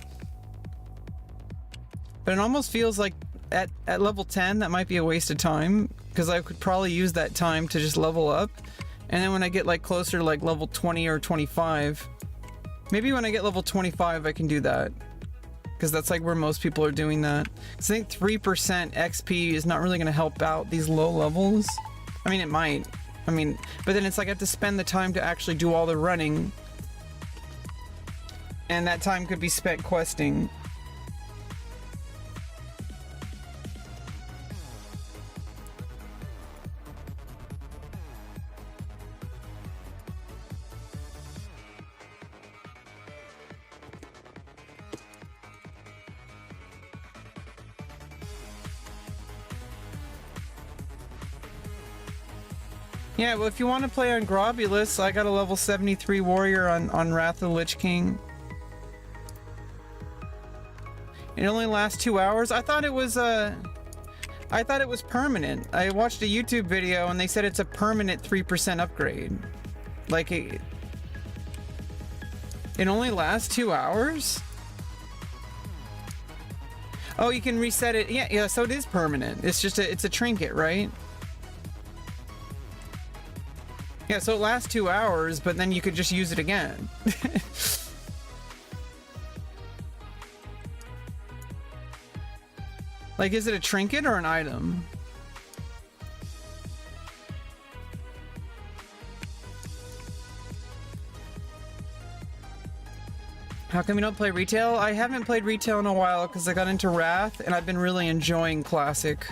But it almost feels like at level 10 that might be a waste of time, because I could probably use that time to just level up. And then when I get like closer to like level 20 or 25, maybe when I get level 25 I can do that, because that's like where most people are doing that. I think 3% XP is not really going to help out these low levels. I mean, it might. I mean, but then it's like I have to spend the time to actually do all the running, and that time could be spent questing. Yeah, well, if you want to play on Grobulus, I got a level 73 warrior on Wrath of the Lich King. It only lasts 2 hours. I thought it was permanent. I watched a YouTube video and they said it's a permanent 3% upgrade. Like it only lasts 2 hours? Oh, you can reset it. Yeah, so it is permanent. It's just it's a trinket, right? Yeah, so it lasts 2 hours, but then you could just use it again. Like, is it a trinket or an item? How come you don't play retail? I haven't played retail in a while because I got into Wrath and I've been really enjoying Classic.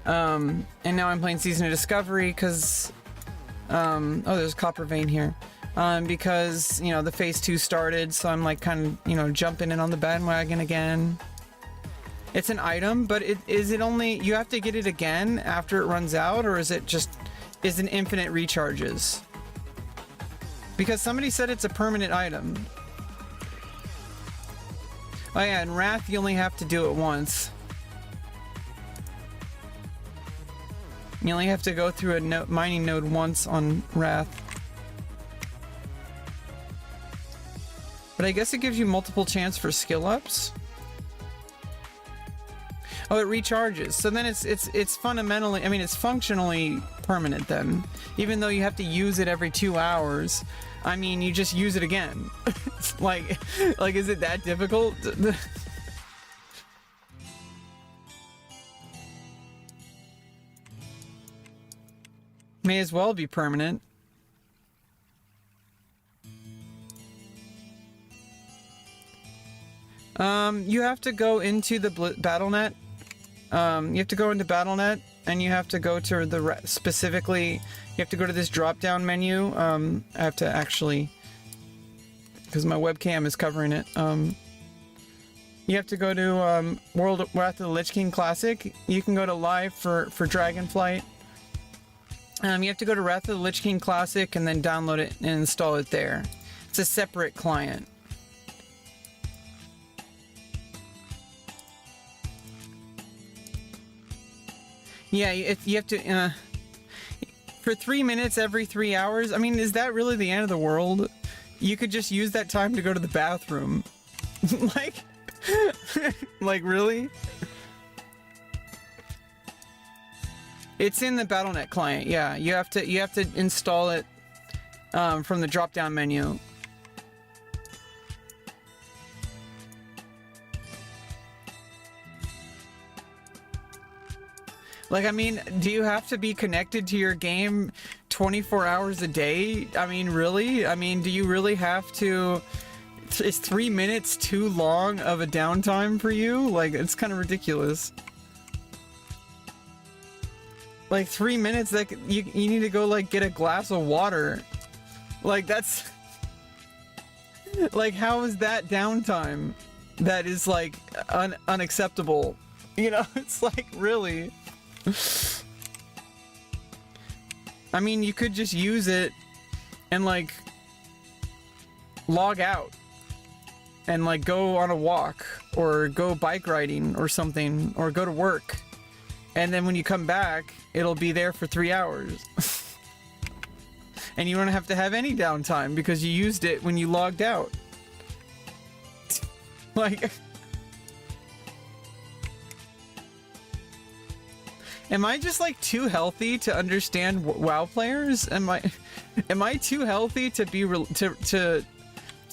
And now I'm playing Season of Discovery because oh, there's a copper vein here. Because, you know, the phase 2 started, so I'm like kind of, you know, jumping in on the bandwagon again. It's an item, but is it only, you have to get it again after it runs out, or is it just, is it infinite recharges? Because somebody said it's a permanent item. Oh yeah, in Wrath you only have to do it once. You only have to go through a mining node once on Wrath. But I guess it gives you multiple chance for skill ups. Oh, it recharges. So then it's fundamentally, I mean, it's functionally permanent then. Even though you have to use it every 2 hours, I mean, you just use it again. like, is it that difficult? May as well be permanent. You have to go into the BattleNet. You have to go into BattleNet, and you have to go to the specifically. You have to go to this drop-down menu. I have to actually, because my webcam is covering it. You have to go to World Wrath of the Lich King Classic. You can go to Live for Dragonflight. You have to go to Wrath of the Lich King Classic and then download it and install it there. It's a separate client. Yeah, you have to, for 3 minutes every 3 hours. I mean, is that really the end of the world? You could just use that time to go to the bathroom. like really? It's in the BattleNet client. Yeah, you have to install it from the drop-down menu. Like, I mean, do you have to be connected to your game 24 hours a day? I mean, really? I mean, do you really have to? Is 3 minutes too long of a downtime for you? Like, it's kind of ridiculous. Like 3 minutes, like you need to go like get a glass of water. Like that's like, how is that downtime? That is like unacceptable. You know, it's like, really. I mean, you could just use it and like log out and like go on a walk or go bike riding or something, or go to work, and then when you come back it'll be there for 3 hours. And you don't have to have any downtime because you used it when you logged out. Like, am I just like too healthy to understand WoW players? Am I too healthy to be to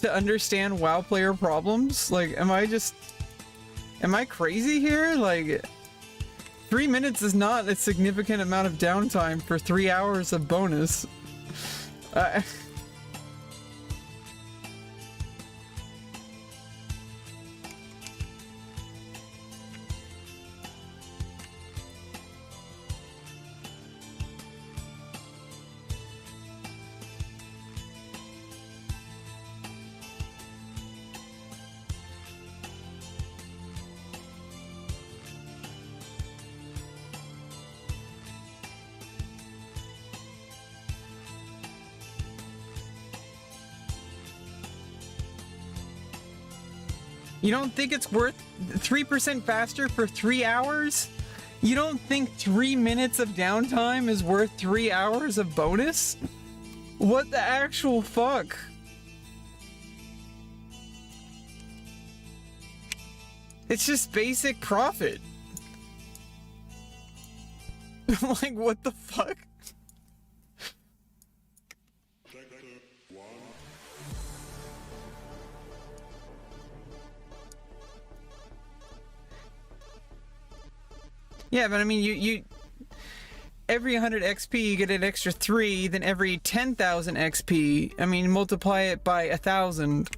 understand WoW player problems? Like, am I crazy here? Like, 3 minutes is not a significant amount of downtime for 3 hours of bonus. You don't think it's worth 3% faster for 3 hours? You don't think 3 minutes of downtime is worth 3 hours of bonus? What the actual fuck? It's just basic profit. Like, what the fuck? Yeah, but I mean, you every 100 XP you get an extra 3, then every 10,000 XP, I mean, multiply it by 1,000.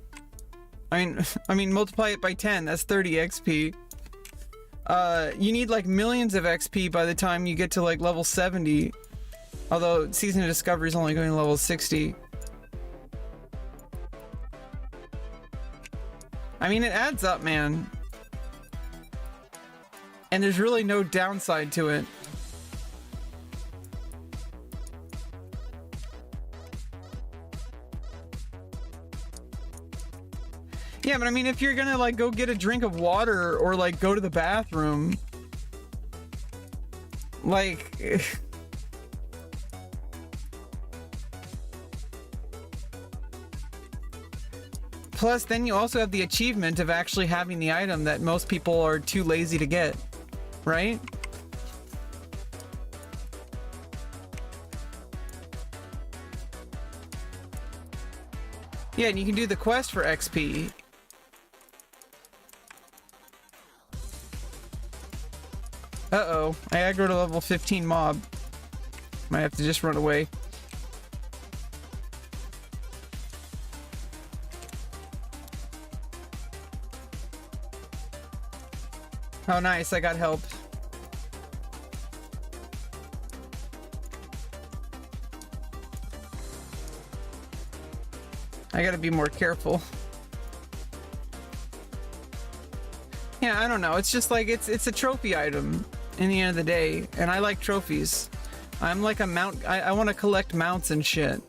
I mean, multiply it by 10, that's 30 XP. You need like millions of XP by the time you get to like level 70. Although Season of Discovery is only going to level 60. I mean, it adds up, man. And there's really no downside to it. Yeah, but I mean, if you're gonna like go get a drink of water or like go to the bathroom, like plus then you also have the achievement of actually having the item that most people are too lazy to get, right? Yeah, and you can do the quest for XP. Uh-oh, I aggroed a level 15 mob. Might have to just run away. Oh nice, I got help. I gotta be more careful. Yeah, I don't know, it's just like, it's a trophy item in the end of the day, and I like trophies. I'm like a mount, I want to collect mounts and shit.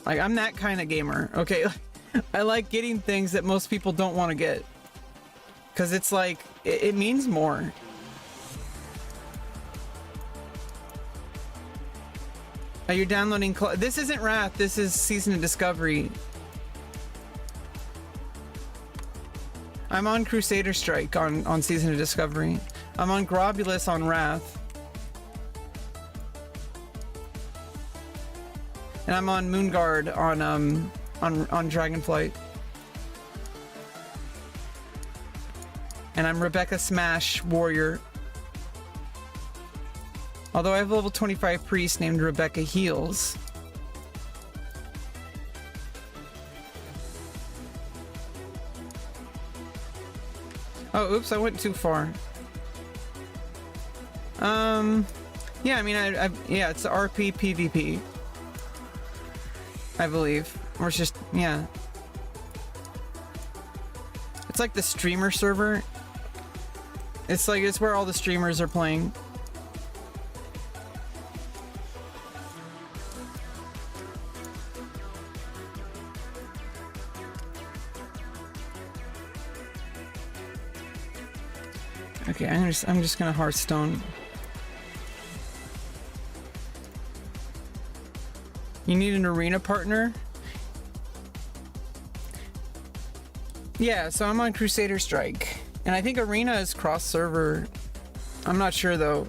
Like, I'm that kind of gamer, okay? I like getting things that most people don't want to get. Because it's like, it means more. Are you downloading? This isn't Wrath, this is Season of Discovery. I'm on Crusader Strike on Season of Discovery. I'm on Globulus on Wrath. And I'm on Moonguard on Dragonflight. And I'm Rebecca Smash Warrior. Although I have a level 25 priest named Rebecca Heals. Oh, oops, I went too far. Yeah, I mean, yeah, it's RP PvP. I believe. Or it's just, yeah. It's like the streamer server. It's like, it's where all the streamers are playing. Okay, I'm just gonna Hearthstone. You need an arena partner? Yeah, so I'm on Crusader Strike. And I think arena is cross-server. I'm not sure though.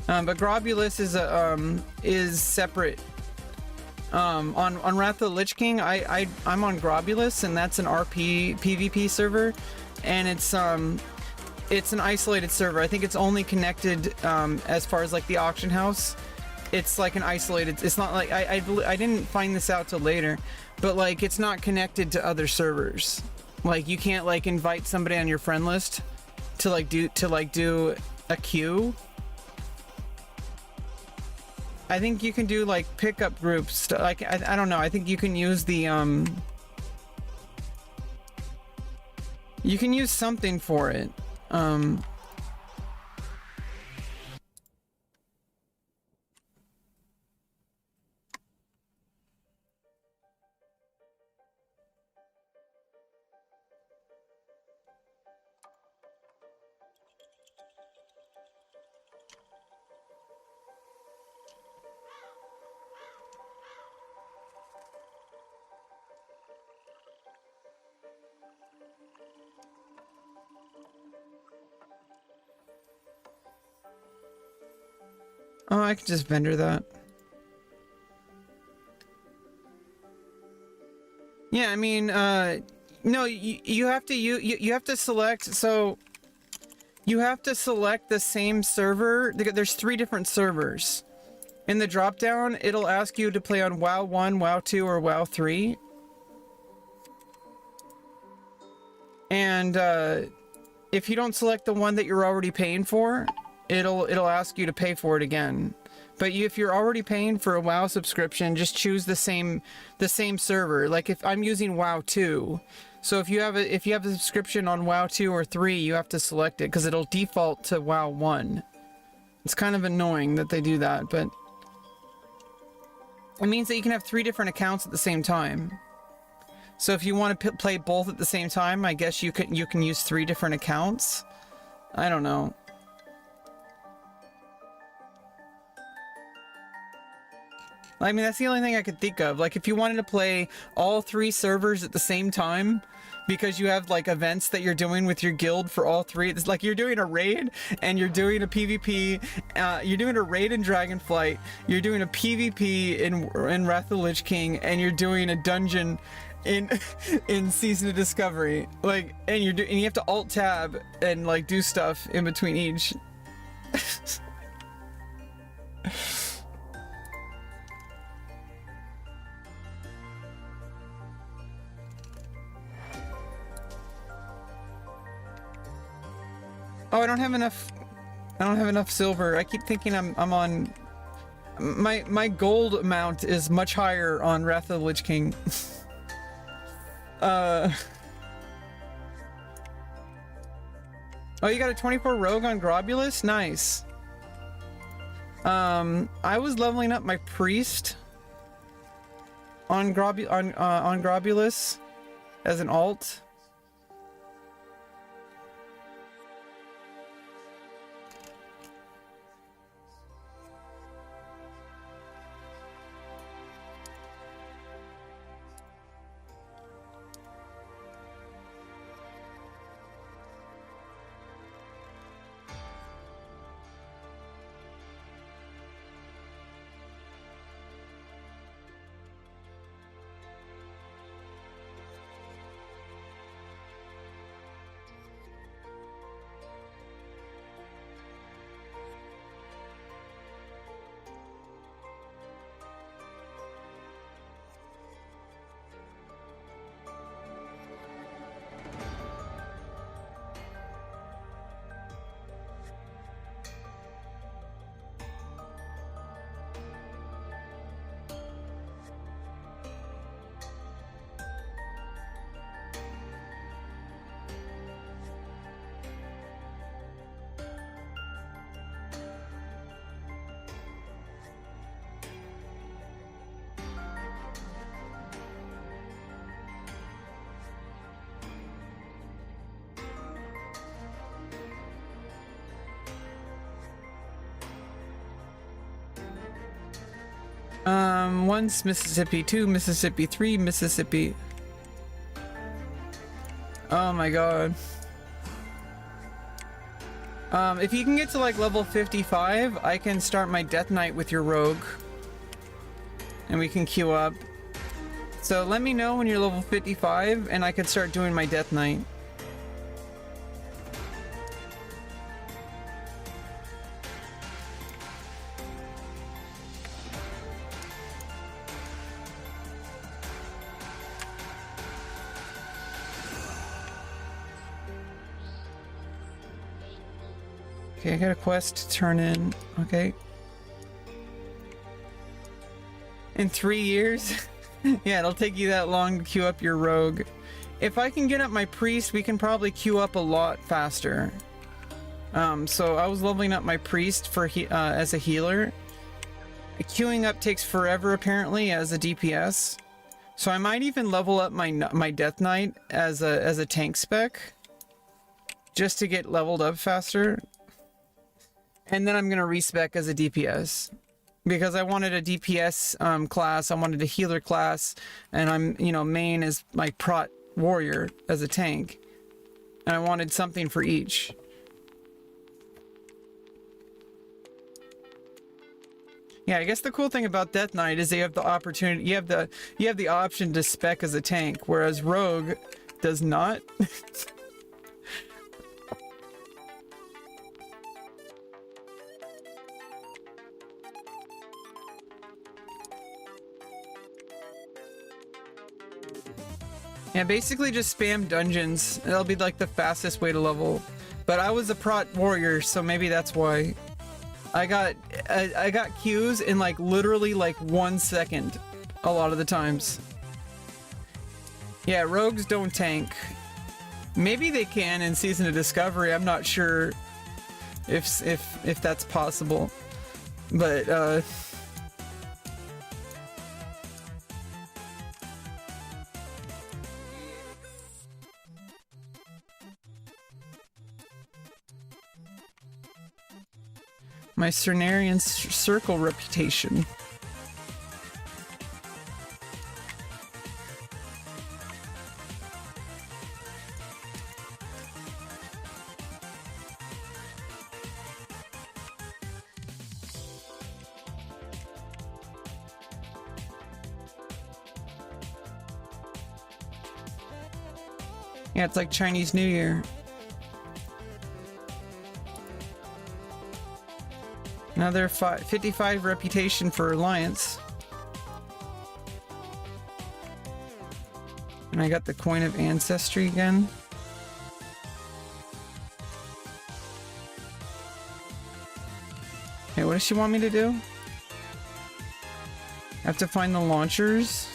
But Globulus is separate. On Wrath of the Lich King, I'm on Globulus, and that's an RP PvP server, and it's an isolated server. I think it's only connected as far as like the auction house. It's like an isolated. It's not like I didn't find this out till later, but like it's not connected to other servers. Like you can't like invite somebody on your friend list to do a queue. I think you can do like pickup groups. Like I don't know. I think you can use the you can use something for it. Oh, I can just vendor that. Yeah, I mean, no, you have to you have to select. So you have to select the same server. There's 3 different servers. In the drop down, it'll ask you to play on WoW 1, WoW 2, or WoW 3. And if you don't select the one that you're already paying for, it'll ask you to pay for it again. But if you're already paying for a WoW subscription, just choose the same server. Like if I'm using WoW 2, so if you have a subscription on WoW 2 or 3, you have to select it because it'll default to WoW 1. It's kind of annoying that they do that, but it means that you can have 3 different accounts at the same time. So if you want to play both at the same time, I guess you can use 3 different accounts. I don't know. I mean, that's the only thing I could think of. Like, if you wanted to play all 3 servers at the same time, because you have, like, events that you're doing with your guild for all 3. It's like you're doing a raid, and you're doing a PvP, you're doing a raid in Dragonflight, you're doing a PvP in Wrath of the Lich King, and you're doing a dungeon in Season of Discovery. Like, and you have to Alt-Tab and, like, do stuff in between each. Oh, I don't have enough silver. I keep thinking I'm on my gold amount is much higher on Wrath of the Lich King. Oh, you got a 24 rogue on Globulus? Nice. I was leveling up my priest on Globulus as an alt. One's Mississippi, 2 Mississippi, 3 Mississippi. Oh my god. If you can get to like level 55, I can start my Death Knight with your rogue. And we can queue up. So let me know when you're level 55 and I can start doing my Death Knight. Okay, I got a quest to turn in. Okay. In 3 years? Yeah, it'll take you that long to queue up your rogue. If I can get up my priest, we can probably queue up a lot faster. So I was leveling up my priest for as a healer. Queuing up takes forever apparently as a DPS. So I might even level up my Death Knight as a tank spec, just to get leveled up faster. And then I'm gonna respec as a DPS. Because I wanted a DPS class, I wanted a healer class, and I'm, you know, main is my prot warrior as a tank. And I wanted something for each. Yeah, I guess the cool thing about Death Knight is they have the opportunity, you have the option to spec as a tank, whereas Rogue does not. Yeah, basically just spam dungeons. That'll be like the fastest way to level. But I was a prot warrior, so maybe that's why. I got Qs in like literally like 1 second a lot of the times. Yeah, rogues don't tank. Maybe they can in Season of Discovery. I'm not sure if that's possible. But my Cernarian circle reputation. Yeah, it's like Chinese New Year. Another 55 reputation for Alliance. And I got the Coin of Ancestry again. Hey, what does she want me to do? I have to find the launchers.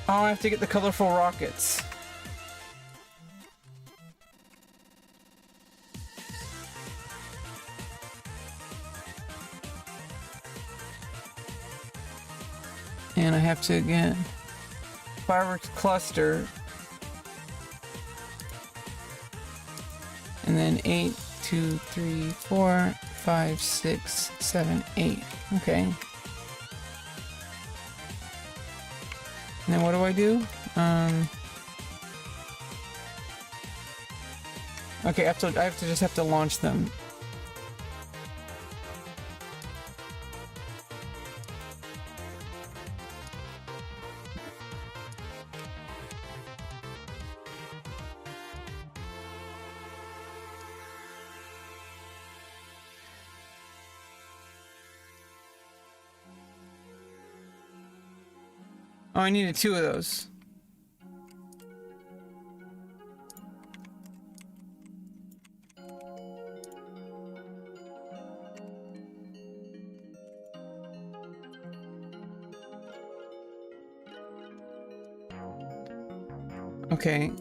Oh, I have to get the colorful rockets. And I have to, again, fireworks cluster. And then 8, 2, 3, 4, 5, 6, 7, 8. Okay. And then what do I do? Okay, I just have to launch them. Oh, I needed 2 of those. Okay,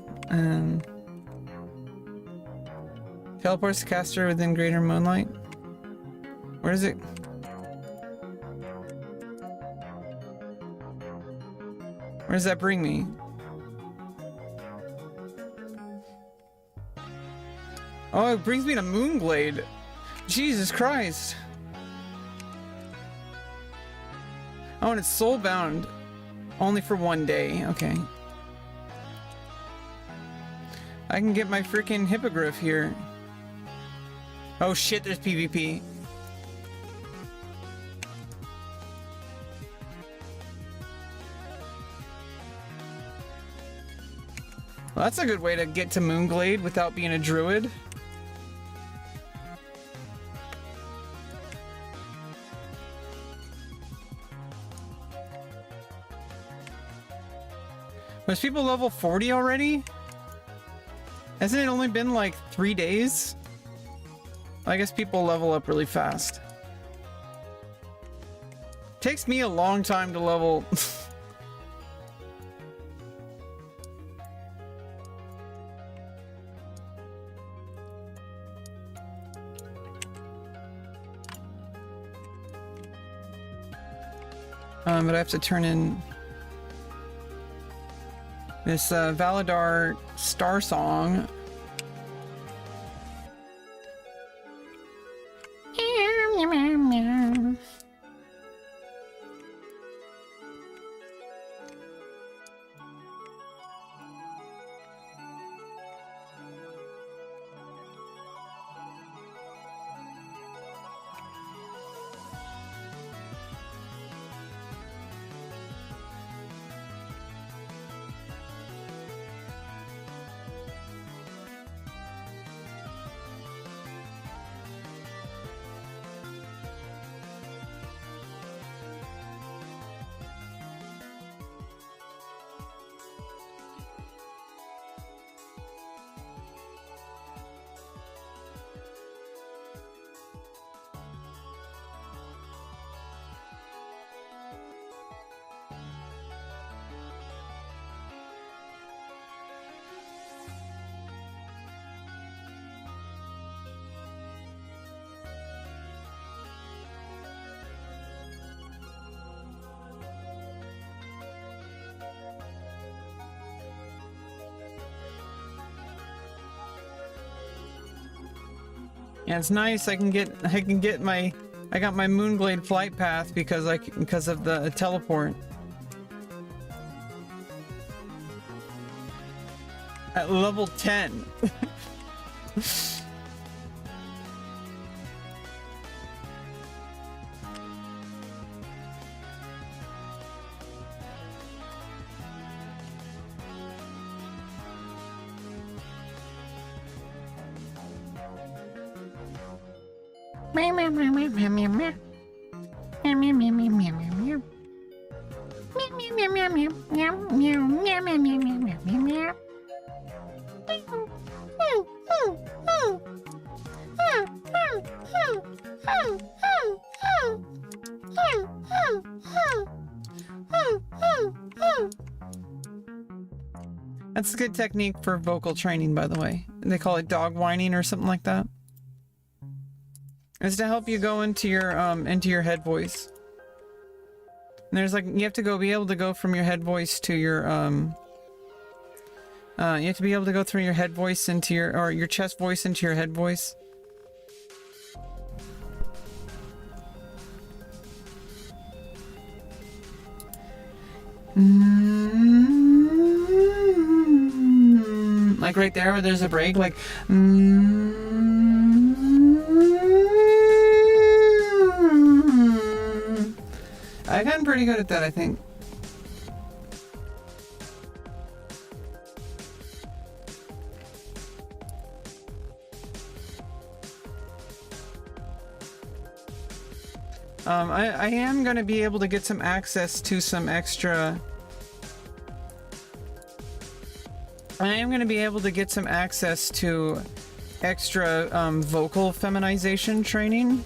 teleports the caster within greater moonlight. Where is it? Where does that bring me? Oh, it brings me to Moonglade. Jesus Christ. Oh, and it's soulbound. Only for 1 day. Okay. I can get my freaking hippogriff here. Oh shit, there's PvP. Well, that's a good way to get to Moonglade without being a druid. There's people level 40 already? Hasn't it only been like 3 days? I guess people level up really fast. Takes me a long time to level. But I have to turn in this Valadar Star Song. Yeah, it's nice. I can get my, I got my Moonglade flight path because of the teleport. At level 10. That's a good technique for vocal training, by the way. They call it dog whining or something like that. It's to help you go into your head voice. And there's like, you have to be able to go from your head voice to your you have to be able to go through your head voice into your chest voice into your head voice. Like right there where there's a break, like I've gotten pretty good at that, I think. I am going to be able to get some access to some extra... I am going to be able to get some access to extra vocal feminization training,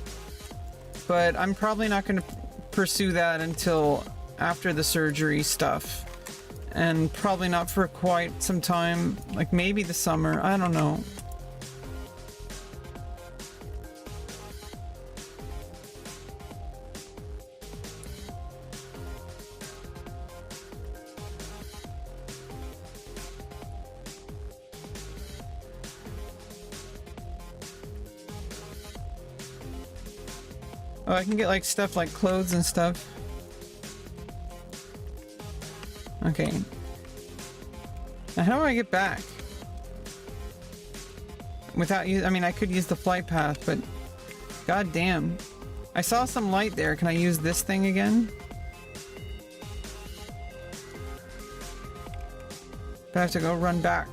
but I'm probably not going to pursue that until after the surgery stuff, and probably not for quite some time, like maybe the summer, I don't know. Oh, I can get like stuff like clothes and stuff. Okay. Now how do I get back? Without I mean, I could use the flight path, but god damn. I saw some light there. Can I use this thing again? But I have to go run back.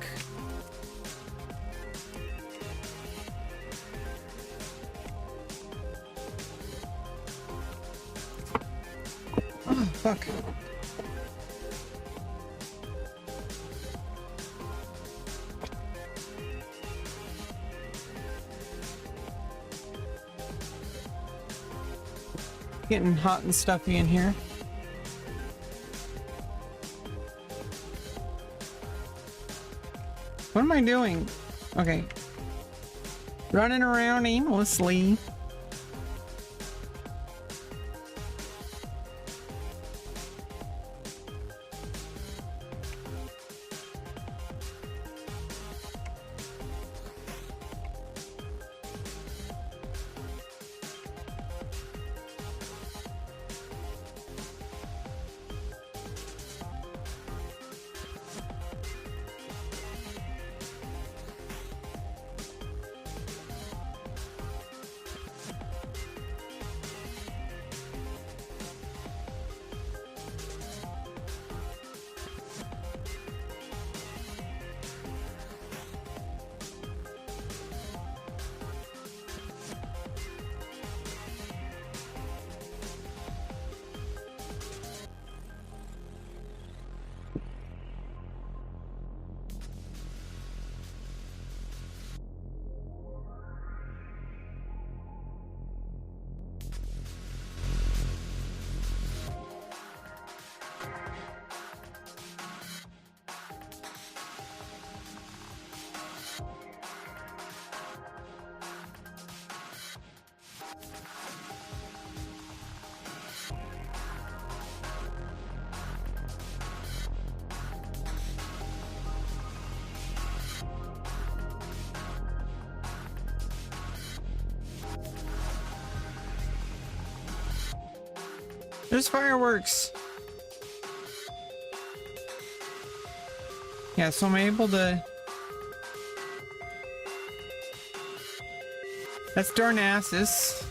Oh, fuck. Getting hot and stuffy in here. What am I doing? Okay. Running around aimlessly. There's fireworks. Yeah, so I'm able to... That's Darnassus.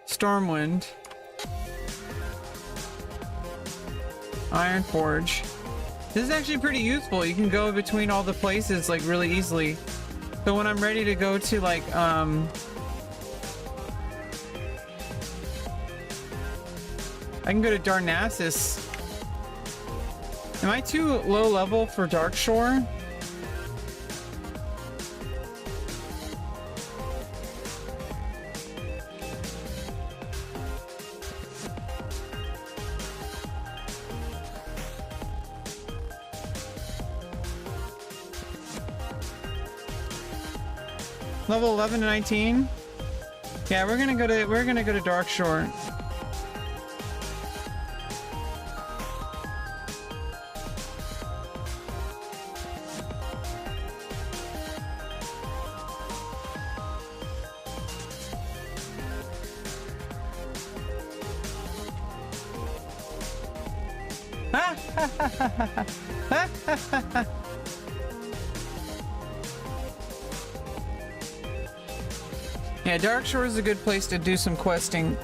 Stormwind. Iron Forge. This is actually pretty useful. You can go between all the places like really easily. So when I'm ready to go to like I can go to Darnassus. Am I too low level for Darkshore? Level 11 to 19? Yeah, we're gonna go to Darkshore. Yeah, Darkshore is a good place to do some questing.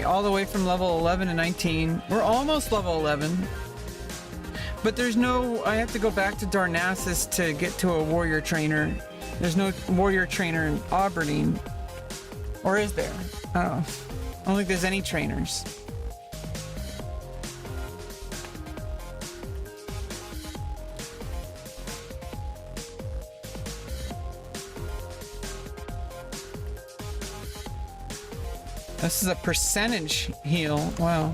All the way from level 11 to 19. We're almost level 11. But there's no... I have to go back to Darnassus to get to a warrior trainer. There's no warrior trainer in Aberdeen. Or is there? I don't know. I don't think there's any trainers. This is a percentage heal. Wow.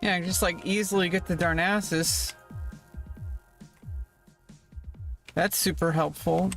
Yeah, just like easily get the Darnassus. That's super helpful.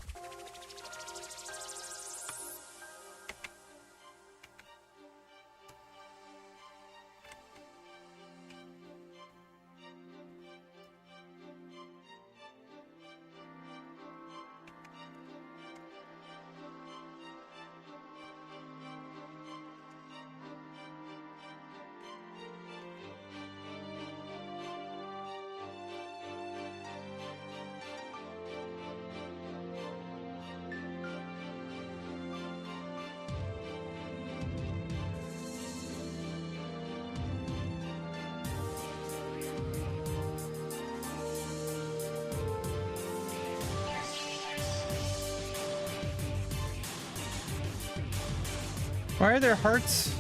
Why are there hearts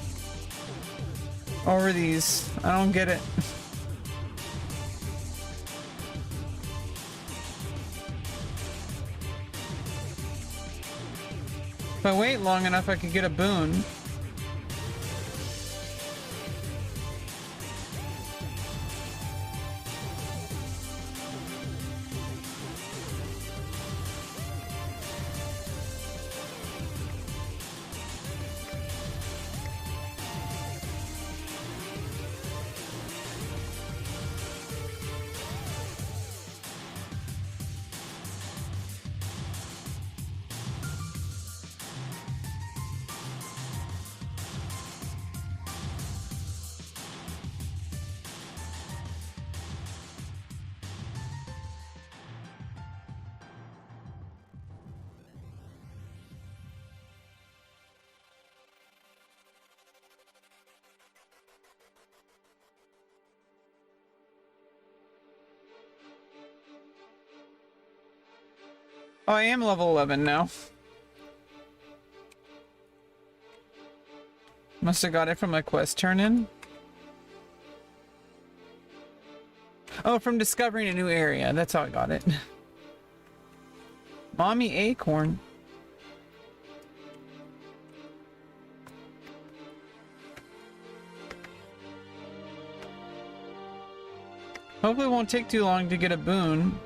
over these? I don't get it. If I wait long enough, I could get a boon. Oh, I am level 11 now. Must have got it from my quest turn-in. Oh, from discovering a new area. That's how I got it. Mommy Acorn. Hopefully it won't take too long to get a boon.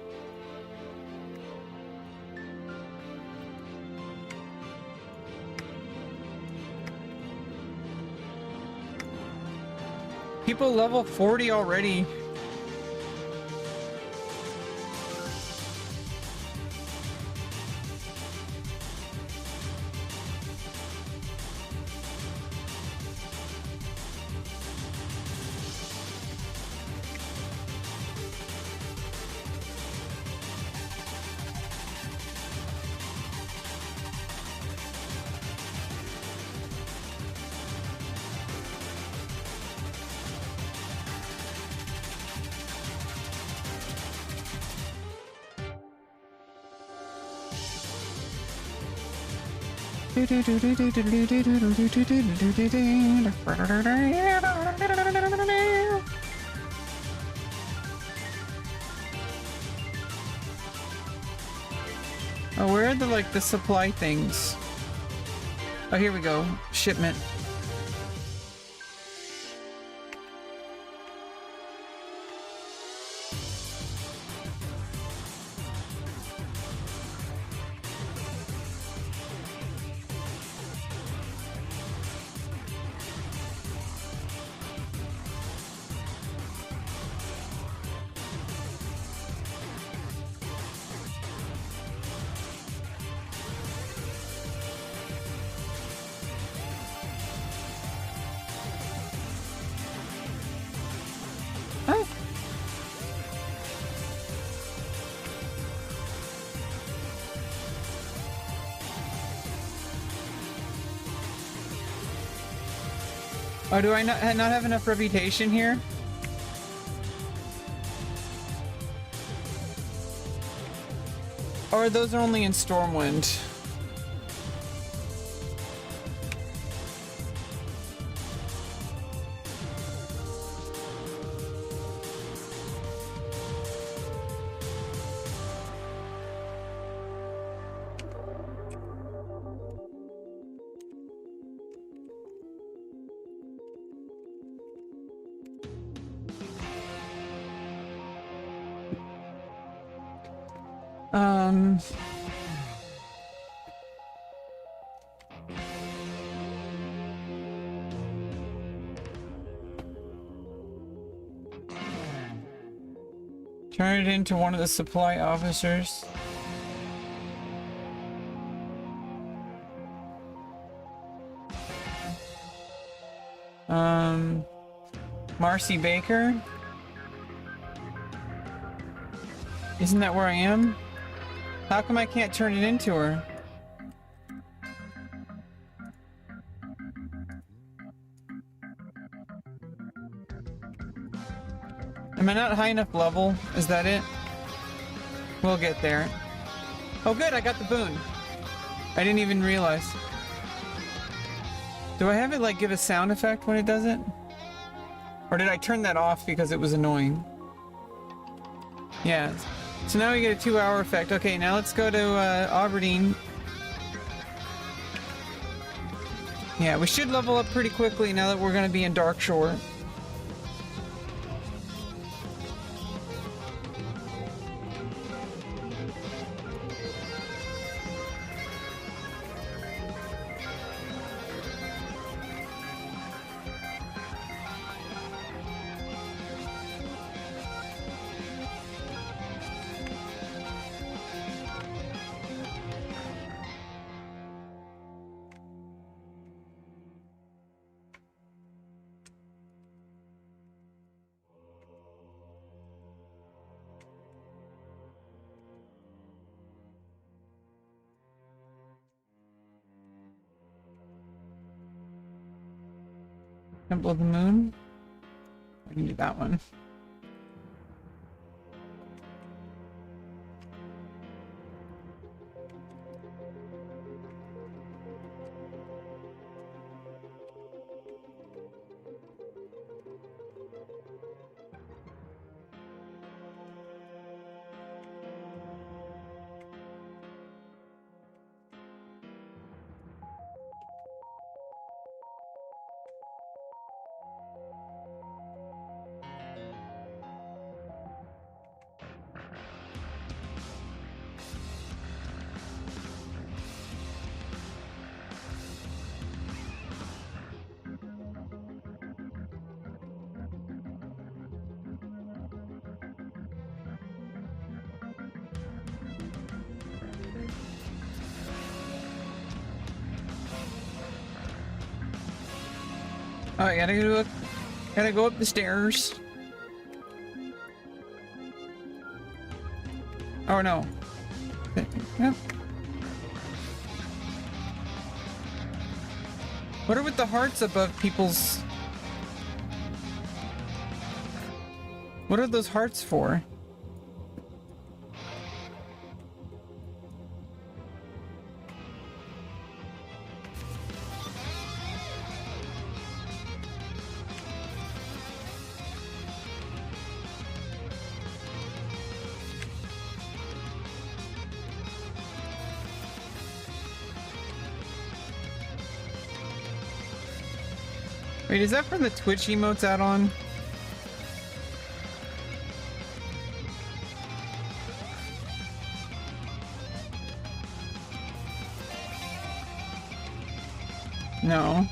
People level 40 already. Oh, where are the, like, the supply things? Oh, here we go. Shipment. Oh, do I not have enough reputation here? Or those are only in Stormwind? Turn it into one of the supply officers. Marcy Baker? Isn't that where I am? How come I can't turn it into her? Am I not high enough level? Is that it? We'll get there. Oh good, I got the boon. I didn't even realize. Do I have it like give a sound effect when it does it? Or did I turn that off because it was annoying? Yeah. So now we get a 2-hour effect. Okay, now let's go to Aberdeen. Yeah, we should level up pretty quickly now that we're going to be in Darkshore. Temple of the Moon. I can do that one. Oh, I gotta go up the stairs. Oh no. Yep. What are with the hearts above people's... What are those hearts for? Wait, is that for the Twitch emotes add-on? No.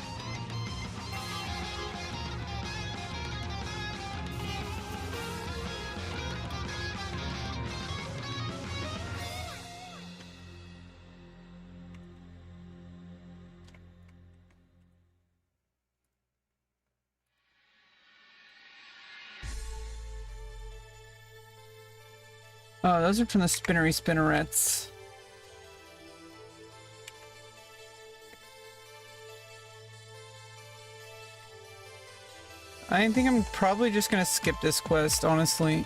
Oh, those are from the spinnery spinnerets. I think I'm probably just gonna skip this quest, honestly.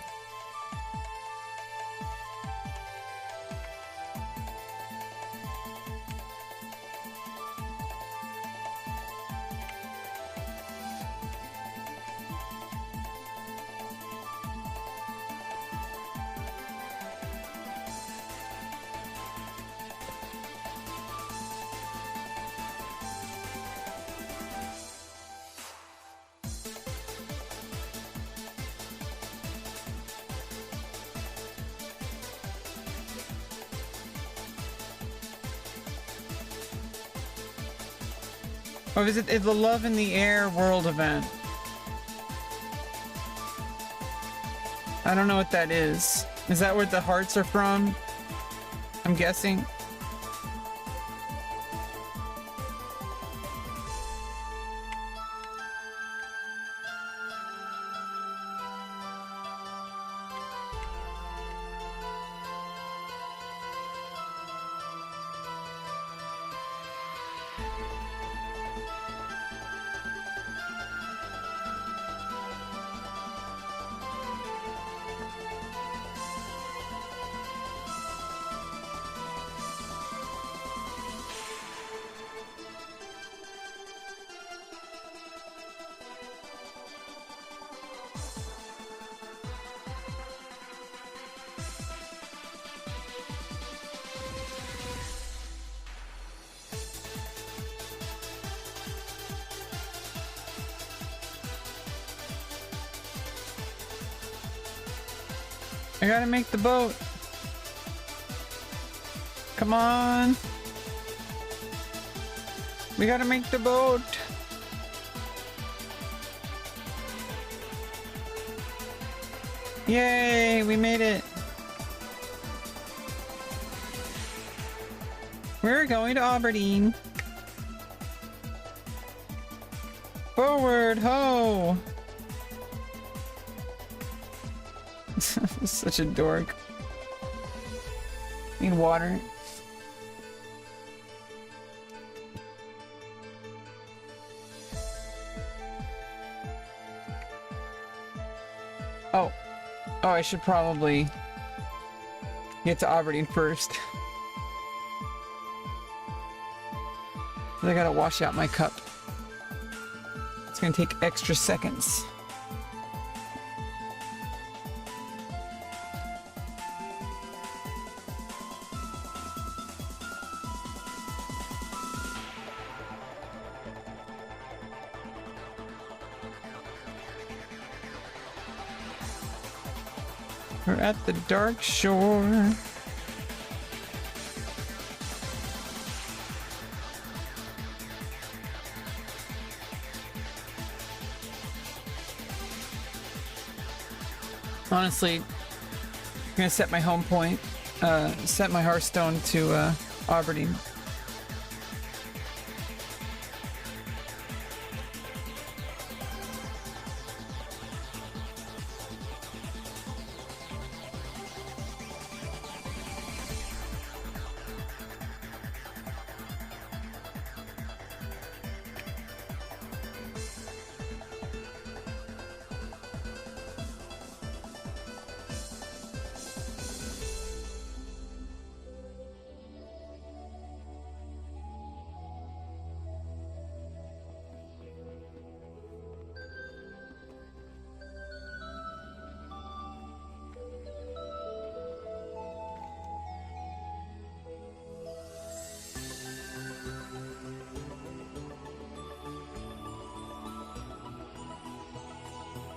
Oh, is it the Love in the Air world event? I don't know what that is. Is that where the hearts are from? I'm guessing. I gotta make the boat. Come on. We gotta make the boat. Yay, we made it. We're going to Aberdeen. Forward, ho! Such a dork. Need water. Oh. Oh, I should probably get to Aberdeen first. I gotta wash out my cup. It's gonna take extra seconds. We're at the dark shore. Honestly, I'm gonna set my home point, set my Hearthstone to Aberdeen.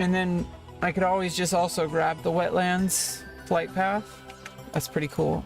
And then I could always just also grab the wetlands flight path. That's pretty cool.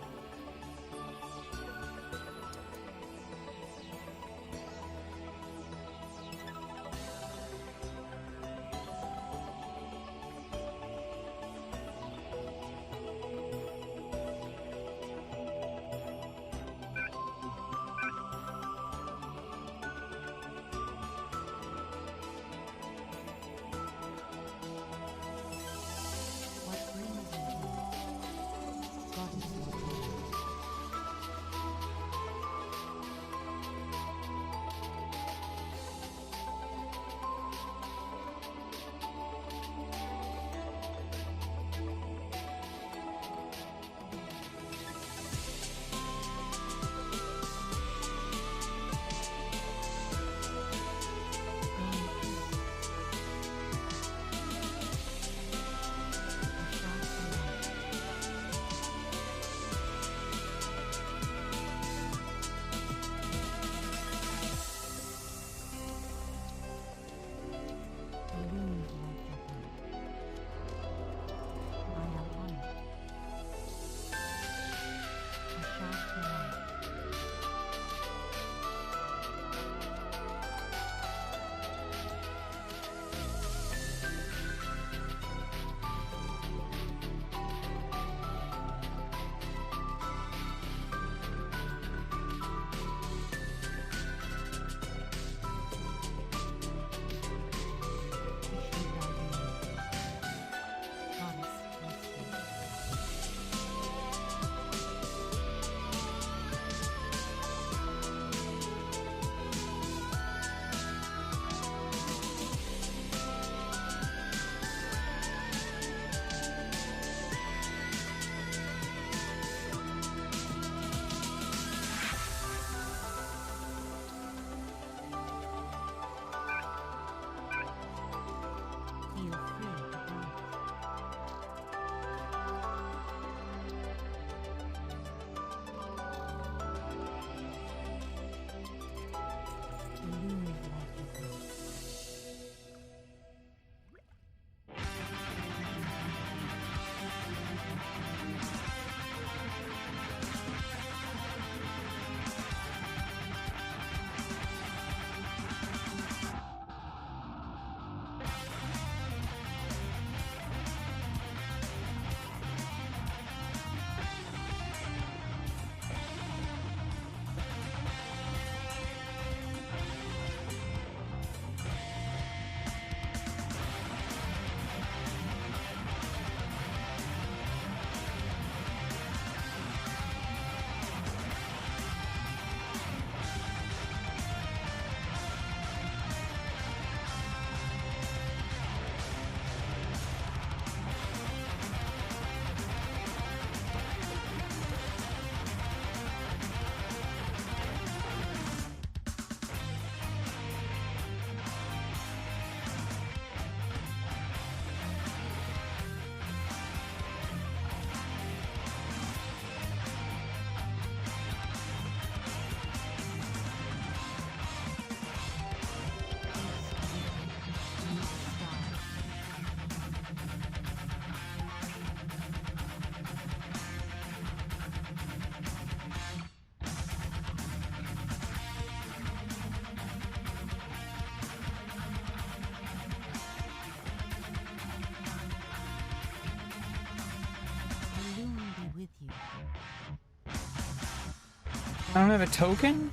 I don't have a token?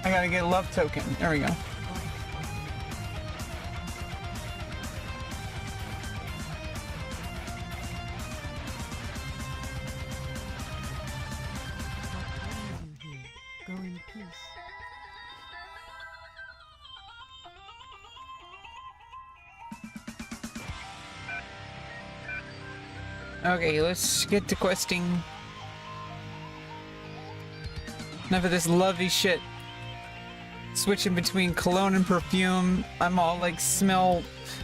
I gotta get a love token. There we go. Go in peace. Okay, let's get to questing. Enough of this lovey shit. Switching between cologne and perfume. I'm all like smell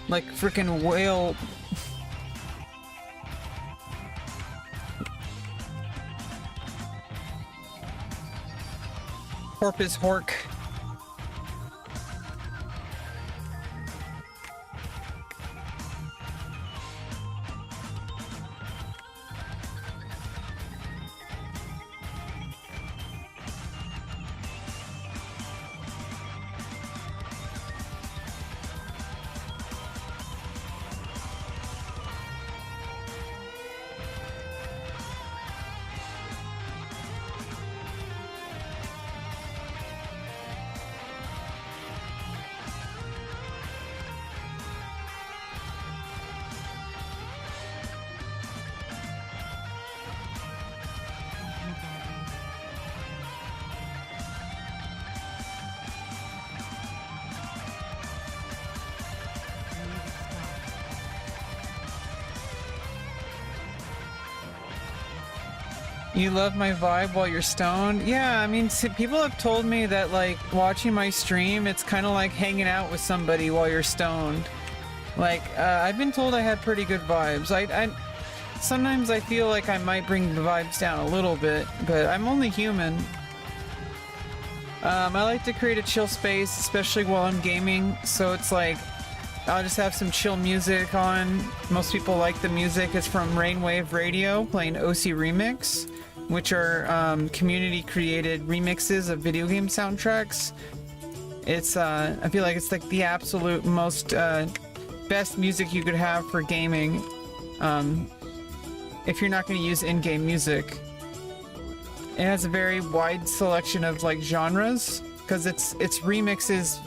like freaking whale. Porpoise hork. You love my vibe while you're stoned? Yeah, I mean, people have told me that, like, watching my stream, it's kind of like hanging out with somebody while you're stoned. Like, I've been told I have pretty good vibes. Sometimes I feel like I might bring the vibes down a little bit, but I'm only human. I like to create a chill space, especially while I'm gaming, so it's like, I'll just have some chill music on. Most people like the music. It's from Rainwave Radio, playing OC Remix, which are community-created remixes of video game soundtracks. It's, I feel like it's like the absolute most best music you could have for gaming, if you're not going to use in-game music. It has a very wide selection of like genres, because it's remixes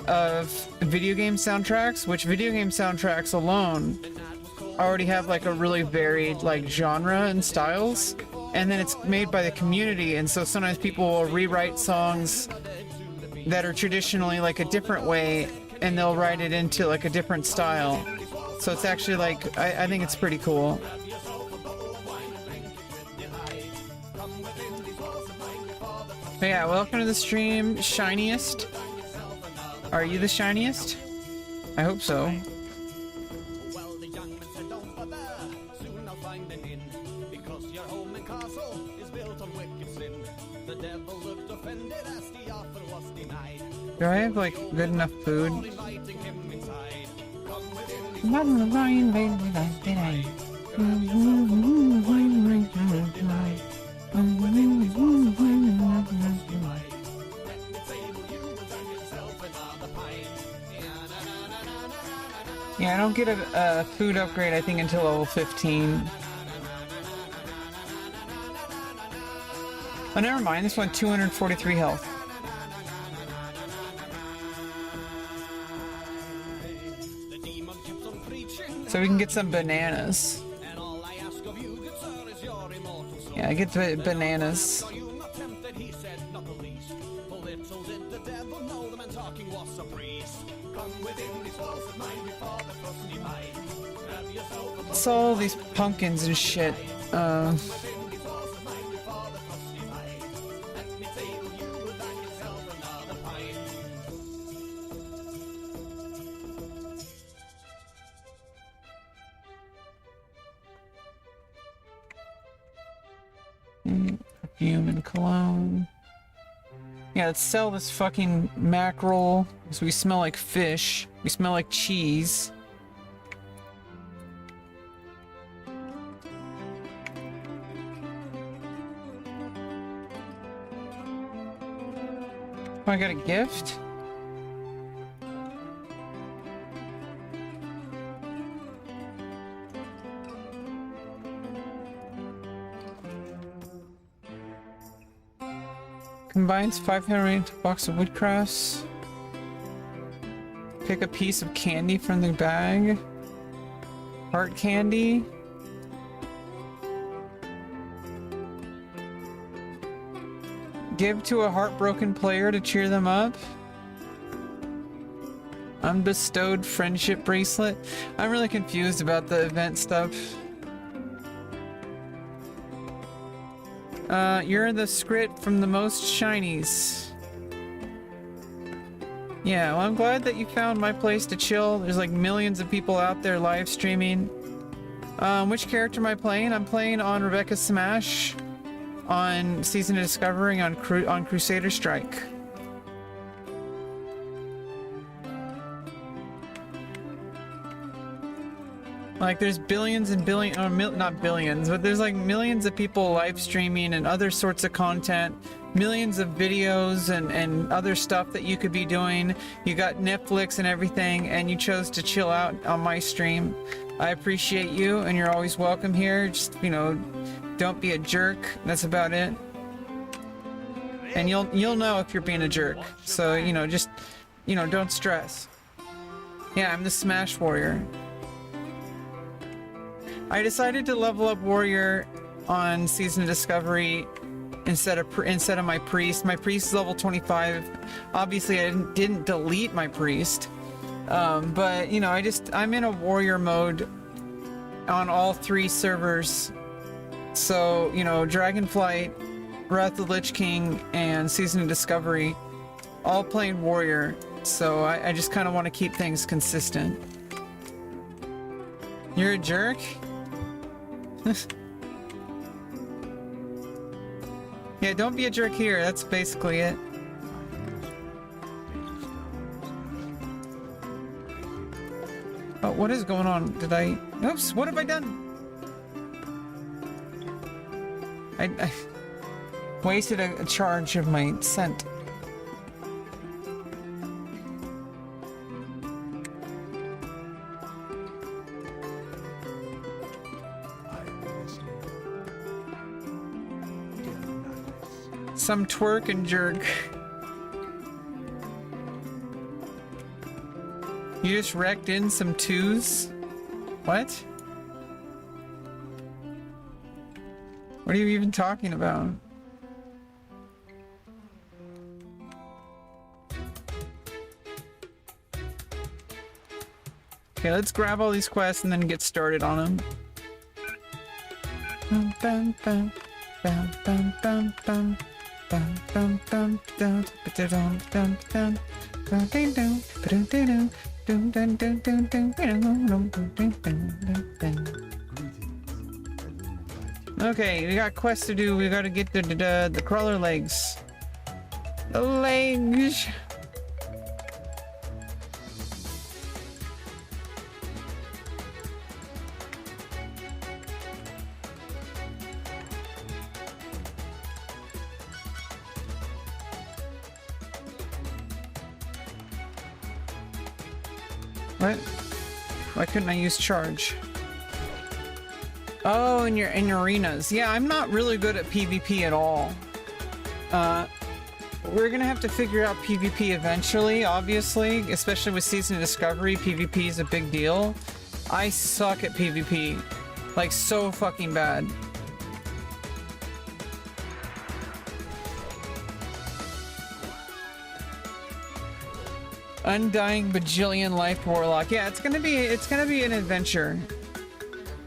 of video game soundtracks, which video game soundtracks alone already have like a really varied like genre and styles, and then it's made by the community, and so sometimes people will rewrite songs that are traditionally like a different way, and they'll write it into like a different style. So it's actually like, I think it's pretty cool. But yeah, welcome to the stream, Shiniest. Are you the shiniest? I hope so. Do I have like good enough food? Yeah, I don't get a food upgrade, I think, until level 15. Oh, never mind. This one, 243 health. So we can get some bananas. Yeah, I get the bananas. It's all these pumpkins and shit. Perfume and cologne. Yeah, let's sell this fucking mackerel. So we smell like fish. We smell like cheese. Oh, I got a gift? Combines 500 box of woodcrafts. Pick a piece of candy from the bag. Heart candy. Give to a heartbroken player to cheer them up. Unbestowed friendship bracelet. I'm really confused about the event stuff. You're the script from the most shinies. Yeah, well, I'm glad that you found my place to chill. There's like millions of people out there live streaming. Which character am I playing? I'm playing on Rebecca Smash, on Season of Discovery, on Crusader Strike. Like, there's billions and billions, or not billions, but there's like millions of people live streaming and other sorts of content, millions of videos and other stuff that you could be doing. You got Netflix and everything, and you chose to chill out on my stream. I appreciate you, and you're always welcome here. Just, you know, don't be a jerk. That's about it. And you'll know if you're being a jerk. So, you know, just, you know, don't stress. Yeah, I'm the Smash Warrior. I decided to level up Warrior on Season of Discovery instead of my Priest. My Priest is level 25. Obviously, I didn't delete my Priest. But, you know, I'm in a Warrior mode on all 3 servers. So, you know, Dragonflight, Wrath of the Lich King, and Season of Discovery, all playing Warrior. So I just kind of want to keep things consistent. You're a jerk? Yeah, don't be a jerk here. That's basically it. Oh, what is going on? Did I... Oops, what have I done? I wasted a charge of my scent. Some twerk and jerk. You just wrecked in some 2s? What? What are you even talking about? Okay, let's grab all these quests and then get started on them. Bum, bum, bum, bum, bum, bum, bum. Bum, bum, bum, dum, ba-da-dum, dum, dum, ba-dee-dum, ba-dum-dee-dum, dum, dum, dum, dum, dum, ba-dum, dum, dum, dum, dum, dum. Okay, we got quests to do. We gotta get the crawler legs. The legs. What? Why couldn't I use charge? Oh, in arenas. Yeah, I'm not really good at PvP at all. We're gonna have to figure out PvP eventually, obviously, especially with Season of Discovery. PvP is a big deal. I suck at PvP. Like, so fucking bad. Undying Bajillion Life Warlock. Yeah, it's gonna be an adventure.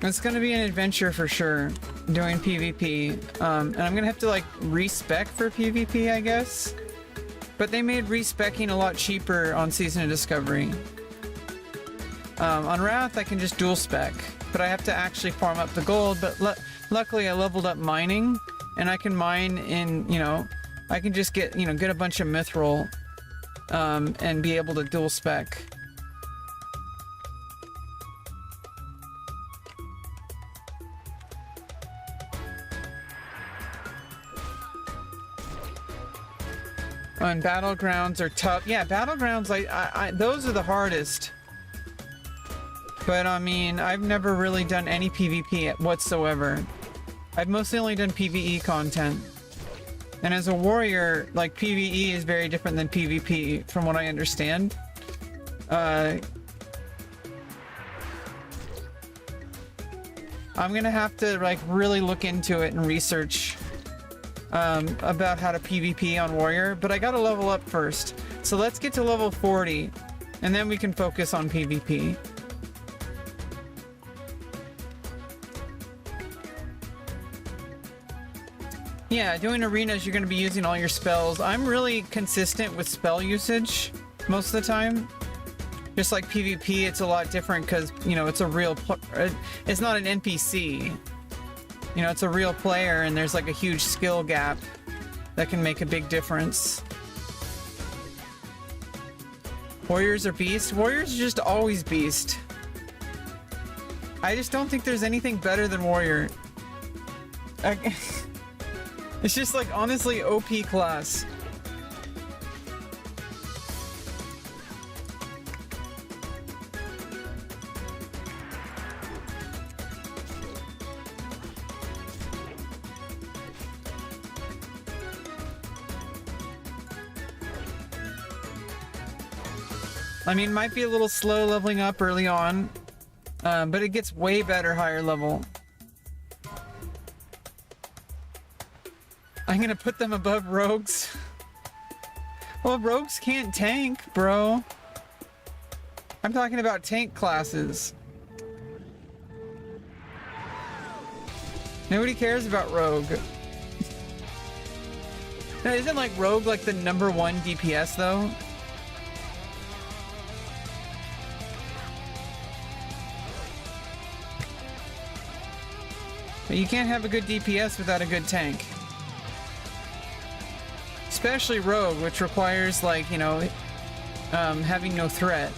It's gonna be an adventure for sure, doing PvP. And I'm gonna have to like respec for PvP, I guess. But they made respecking a lot cheaper on Season of Discovery. On Wrath, I can just dual spec, but I have to actually farm up the gold. But luckily, I leveled up mining, and I can mine in, you know, I can just get, you know, get a bunch of mithril. And be able to dual spec. Oh, and battlegrounds are tough. Yeah, battlegrounds, those are the hardest. But I mean, I've never really done any PvP whatsoever. I've mostly only done PvE content. And as a warrior, like, PvE is very different than PvP, from what I understand. I'm gonna have to, like, really look into it and research about how to PvP on warrior, but I gotta level up first. So let's get to level 40, and then we can focus on PvP. Yeah, doing arenas, you're going to be using all your spells. I'm really consistent with spell usage most of the time. Just like PvP, it's a lot different because, you know, it's a real... It's not an NPC. You know, it's a real player, and there's like a huge skill gap that can make a big difference. Warriors are beast. Warriors are just always beast. I just don't think there's anything better than warrior. It's just like honestly OP class. I mean, might be a little slow leveling up early on, but it gets way better higher level. I'm gonna put them above rogues. Well, rogues can't tank, bro. I'm talking about tank classes. Nobody cares about rogue. Now, isn't like rogue like the #1 DPS though? But you can't have a good DPS without a good tank. Especially rogue, which requires, like, you know, having no threat.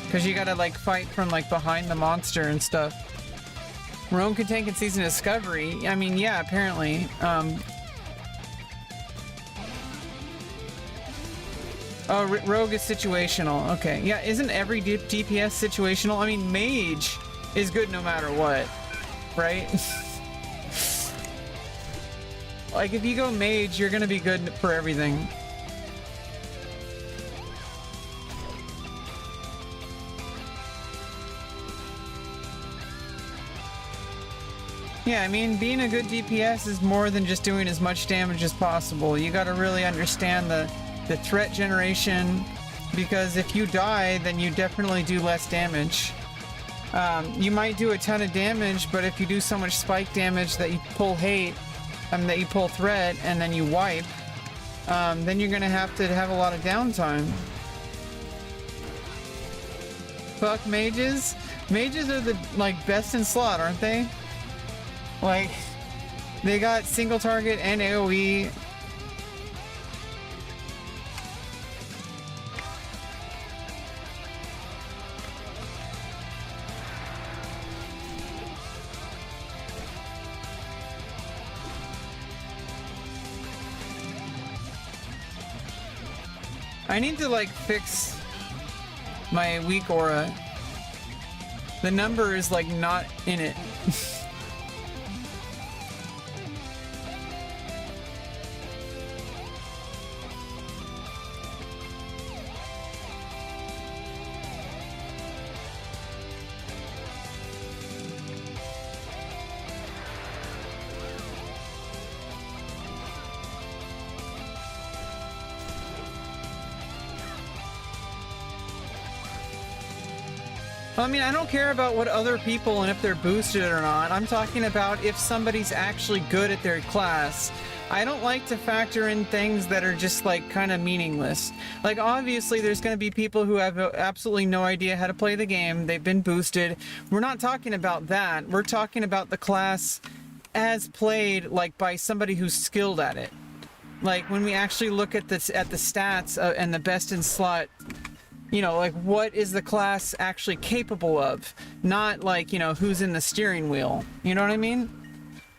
Because you gotta, like, fight from, like, behind the monster and stuff. Rogue can tank in Season Discovery. I mean, yeah, apparently. Oh, rogue is situational. Okay. Yeah, isn't every DPS situational? I mean, mage is good no matter what, right? Like, if you go mage, you're gonna be good for everything. Yeah, I mean, being a good DPS is more than just doing as much damage as possible. You gotta really understand the threat generation, because if you die, then you definitely do less damage. You might do a ton of damage, but if you do so much spike damage that you pull hate, that you pull threat, and then you wipe, then you're gonna have to have a lot of downtime. Fuck mages. Mages are the, like, best in slot, aren't they? Like, they got single target and AoE. I need to, like, fix my weak aura. The number is, like, not in it. I mean, I don't care about what other people and if they're boosted or not. I'm talking about if somebody's actually good at their class. I don't like to factor in things that are just, like, kind of meaningless. Like, obviously, there's going to be people who have absolutely no idea how to play the game. They've been boosted. We're not talking about that. We're talking about the class as played, like, by somebody who's skilled at it. Like, when we actually look at the stats and the best in slot, you know, like, what is the class actually capable of? Not, like, you know, who's in the steering wheel. You know what I mean?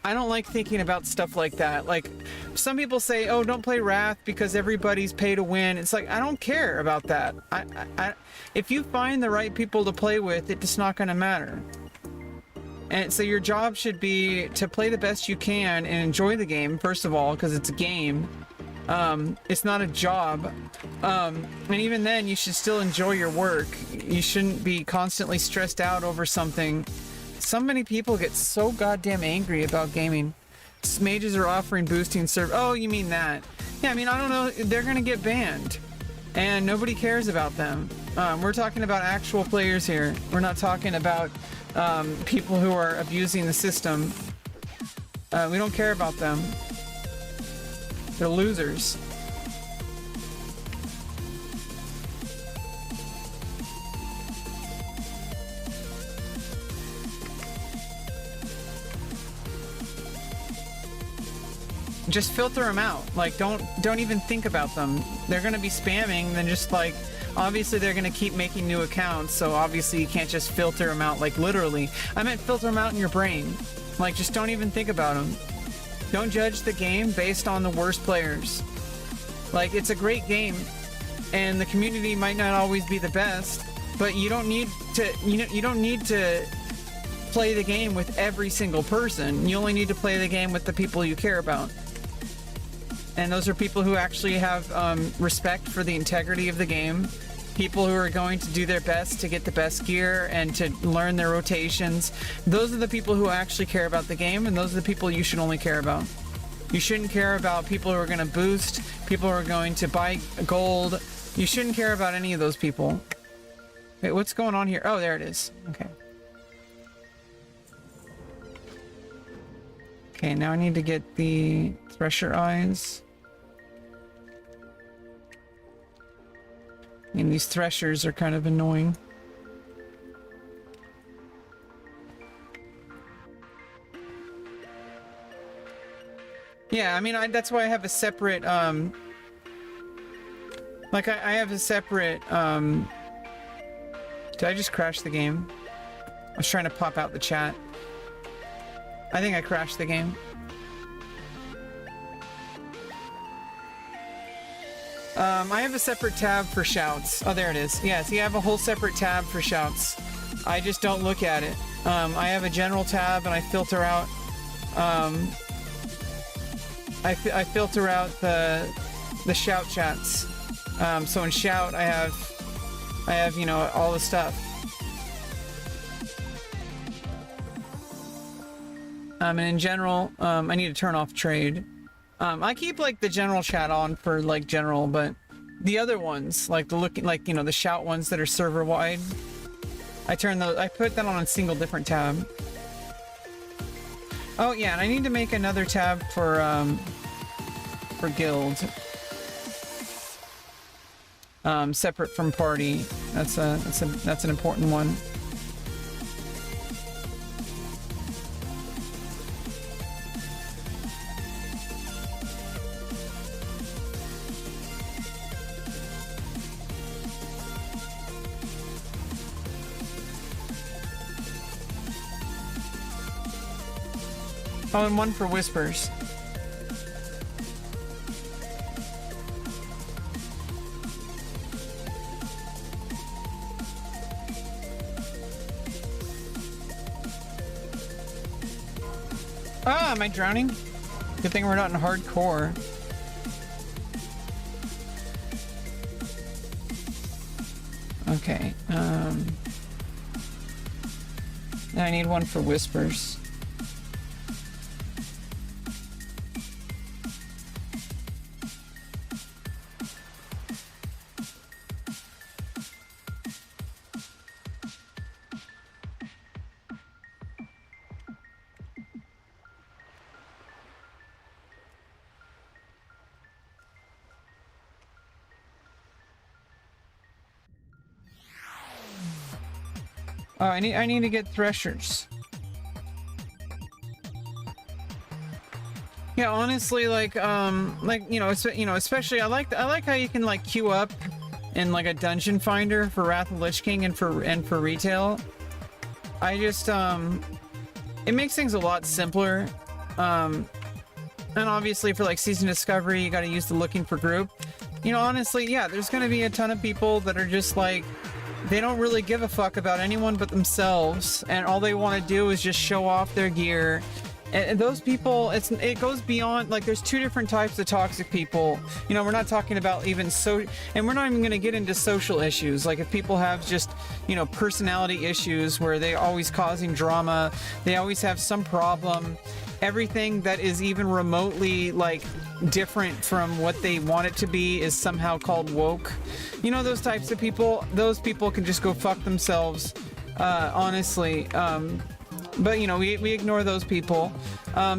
I don't like thinking about stuff like that. Like, some people say, oh, don't play Wrath because everybody's pay to win. It's like, I don't care about that. If you find the right people to play with, it's not going to matter. And so your job should be to play the best you can and enjoy the game, first of all, because it's a game. It's not a job. And even then, you should still enjoy your work. You shouldn't be constantly stressed out over something. So many people get so goddamn angry about gaming. Mages are offering boosting serve. Oh, you mean that? Yeah, I mean, I don't know. They're gonna get banned. And nobody cares about them. We're talking about actual players here. We're not talking about people who are abusing the system. We don't care about them. They're losers. Just filter them out. Like, don't even think about them. They're gonna be spamming, then just like, obviously they're gonna keep making new accounts, so obviously you can't just filter them out, like literally. I meant filter them out in your brain. Like, just don't even think about them. Don't judge the game based on the worst players. Like, it's a great game, and the community might not always be the best, but you don't need to, you don't need to play the game with every single person. You only need to play the game with the people you care about. And those are people who actually have respect for the integrity of the game. People who are going to do their best to get the best gear and to learn their rotations. Those are the people who actually care about the game, and those are the people you should only care about. You shouldn't care about people who are going to boost, people who are going to buy gold. You shouldn't care about any of those people. Wait, what's going on here? Oh, there it is. Okay. Okay, now I need to get the Thresher Eyes. And these threshers are kind of annoying. Yeah, I mean, that's why I have a separate, like, I have a separate, did I just crash the game? I was trying to pop out the chat. I think I crashed the game. I have a separate tab for shouts. Oh, there it is. Yes, you have a whole separate tab for shouts. I just don't look at it. I have a general tab, and I filter out, I filter out the shout chats. So in shout, I have, you know, all the stuff. And in general, I need to turn off trade. I keep like the general chat on for like general, but the other ones, like the like, you know, the shout ones that are server wide, I put that on a single different tab. Oh yeah, and I need to make another tab for guild. Separate from party. That's an important one. Oh, and one for whispers. Ah, am I drowning? Good thing we're not in hardcore. Okay, now I need one for whispers. Oh, I need to get threshers. Yeah, honestly, like you know, especially I like how you can like queue up in like a dungeon finder for Wrath of Lich King and for retail. I just it makes things a lot simpler. And obviously for like season discovery, you got to use the looking for group. You know, honestly, yeah, there's gonna be a ton of people that are just like, they don't really give a fuck about anyone but themselves, and all they want to do is just show off their gear. And those people, it goes beyond, like, there's two different types of toxic people. You know, we're not talking about even and we're not even going to get into social issues. Like, if people have just, you know, personality issues where they're always causing drama, they always have some problem, everything that is even remotely, like, different from what they want it to be is somehow called woke. You know, those types of people, those people can just go fuck themselves. honestly. But you know, we ignore those people.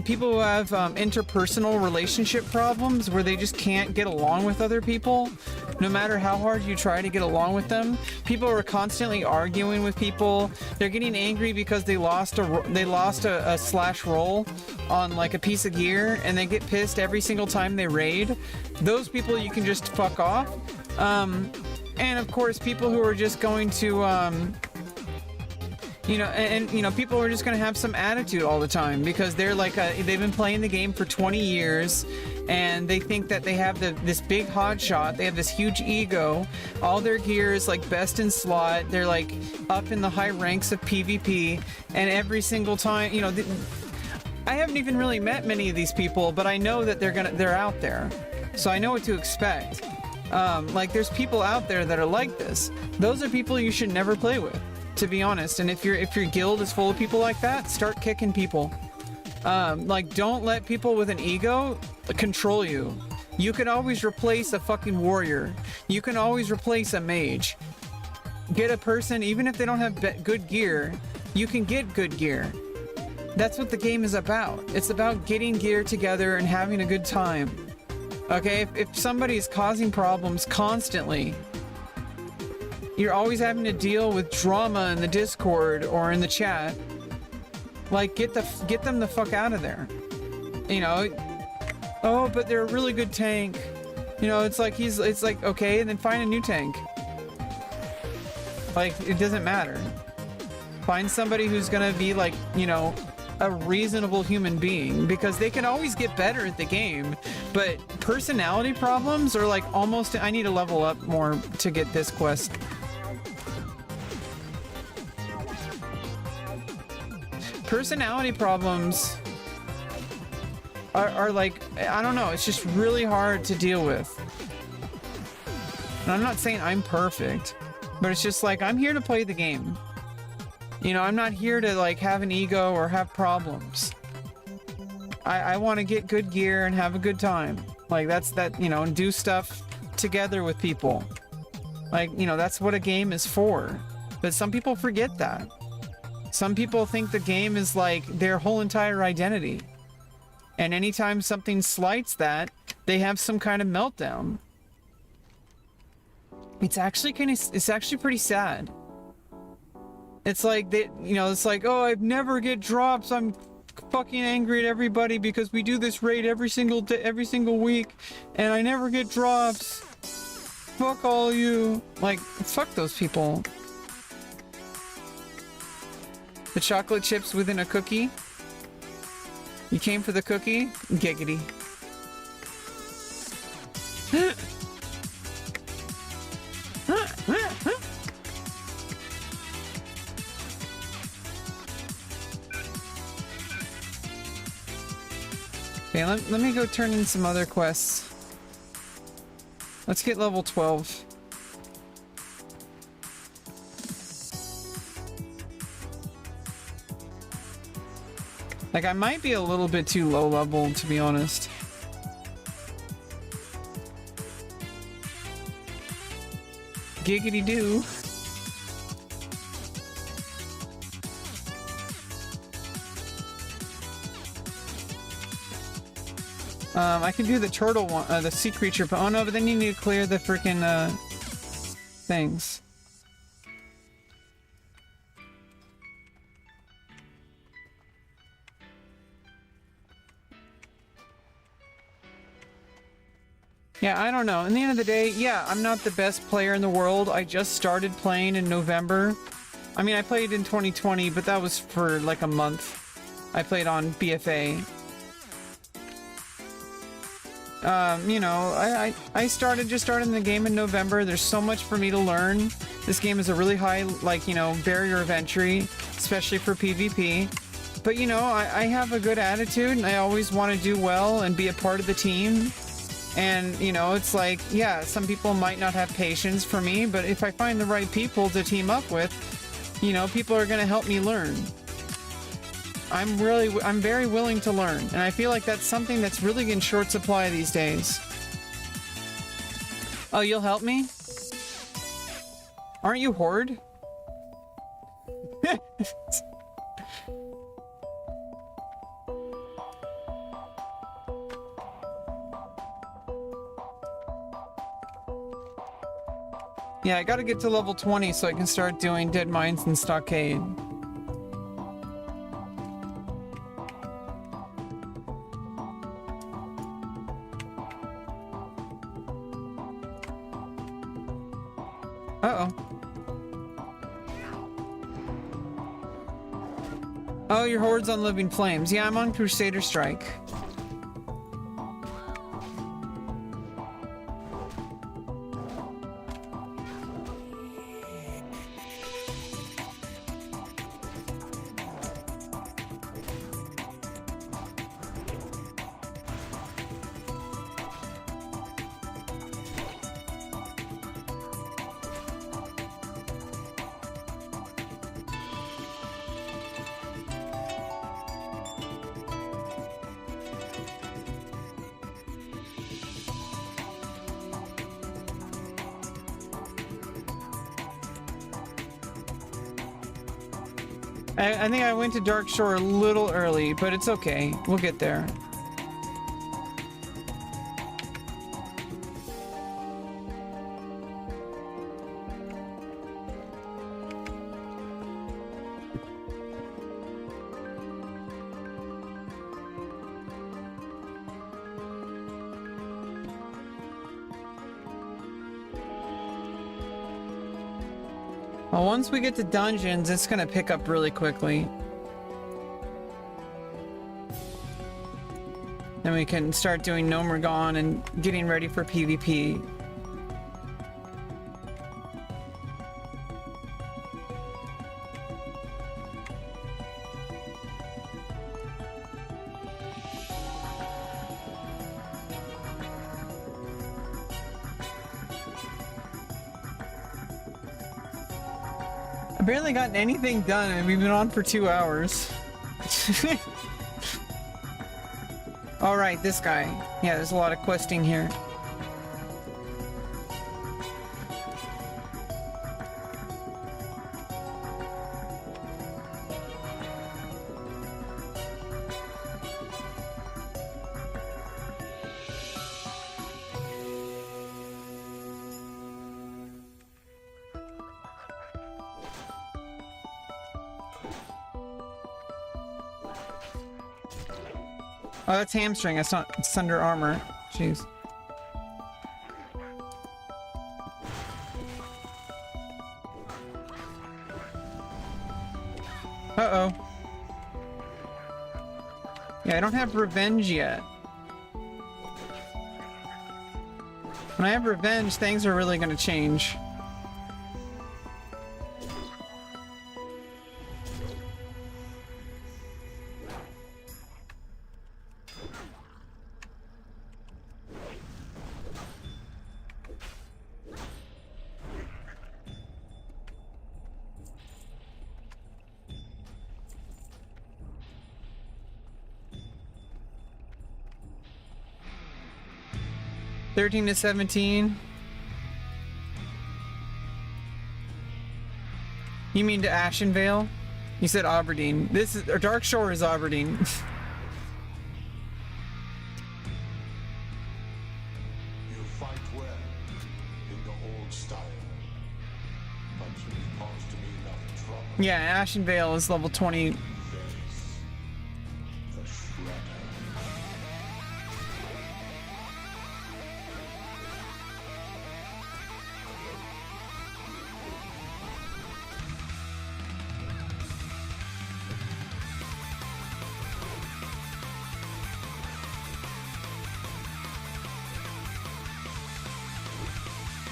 People who have interpersonal relationship problems where they just can't get along with other people, no matter how hard you try to get along with them. People are constantly arguing with people. They're getting angry because they lost a slash roll on like a piece of gear, and they get pissed every single time they raid. Those people you can just fuck off. And of course, people who are just going to you know, and you know, people are just gonna have some attitude all the time because they're like they've been playing the game for 20 years, and they think that they have this big hot shot. They have this huge ego. All their gear is like best in slot. They're like up in the high ranks of PvP, and every single time, you know, I haven't even really met many of these people, but I know that they're out there, so I know what to expect. Like there's people out there that are like this. Those are people you should never play with, to be honest. And if your guild is full of people like that, start kicking people. Like, don't let people with an ego control you. You can always replace a fucking warrior. You can always replace a mage. Get a person, even if they don't have good gear, you can get good gear. That's what the game is about. It's about getting gear together and having a good time. Okay, if somebody's causing problems constantly, you're always having to deal with drama in the Discord or in the chat, like get them the fuck out of there. You know, oh, but they're a really good tank. You know, it's like okay, and then find a new tank. Like, it doesn't matter. Find somebody who's gonna be like, you know, a reasonable human being, because they can always get better at the game, but personality problems are like almost, I need to level up more to get this quest. Personality problems are like, I don't know, it's just really hard to deal with. And I'm not saying I'm perfect, but it's just like, I'm here to play the game. You know, I'm not here to like have an ego or have problems. I want to get good gear and have a good time. Like you know, and do stuff together with people. Like, you know, that's what a game is for. But some people forget that. Some people think the game is like their whole entire identity. And anytime something slights that, they have some kind of meltdown. It's actually pretty sad. It's like it's like, oh, I never get drops. I'm fucking angry at everybody because we do this raid every single day, every single week, and I never get drops. Fuck all you. Like, fuck those people. The chocolate chips within a cookie. You came for the cookie? Giggity. Okay, let me go turn in some other quests. Let's get level 12. Like, I might be a little bit too low level, to be honest. Giggity doo. I can do the turtle one, the sea creature, but oh no, but then you need to clear the freaking things. Yeah, I don't know. In the end of the day, yeah, I'm not the best player in the world. I just started playing in November. I mean, I played in 2020, but that was for like a month. I played on BFA. You know, I just started the game in November. There's so much for me to learn. This game is a really high, like, you know, barrier of entry, especially for PvP. But, you know, I have a good attitude, and I always want to do well and be a part of the team. And, you know, it's like, yeah, some people might not have patience for me, but if I find the right people to team up with, you know, people are going to help me learn. I'm very willing to learn, and I feel like that's something that's really in short supply these days. Oh, you'll help me? Aren't you Horde? Yeah, I gotta get to level 20 so I can start doing Dead Mines and Stockade. Uh-oh. Oh, your horde's on Living Flames. Yeah, I'm on Crusader Strike. I think I went to Dark Shore a little early, but it's okay. We'll get there. Well, once we get to dungeons, it's gonna pick up really quickly. Then we can start doing No More Gone and getting ready for PvP. I've barely gotten anything done and we've been on for 2 hours. Alright, this guy. Yeah, there's a lot of questing here. Oh, that's hamstring. That's not. It's under armor. Jeez. Uh-oh. Yeah, I don't have revenge yet. When I have revenge, things are really gonna change. (13 to 17). You mean to Ashenvale? You said Aberdeen. This is, or Dark Shore is Aberdeen. You fight well in the old style, but you've caused me enough trouble. Yeah, Ashenvale is level 20. Face the shredder.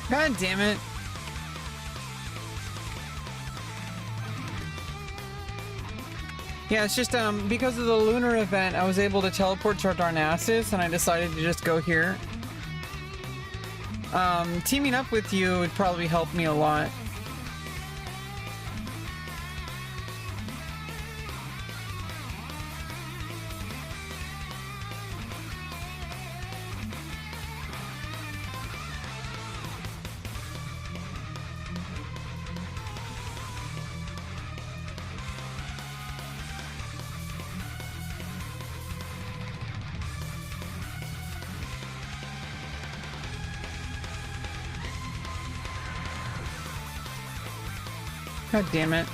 God damn it. Yeah, it's just because of the lunar event, I was able to teleport to Darnassus, and I decided to just go here. Teaming up with you would probably help me a lot. God damn it.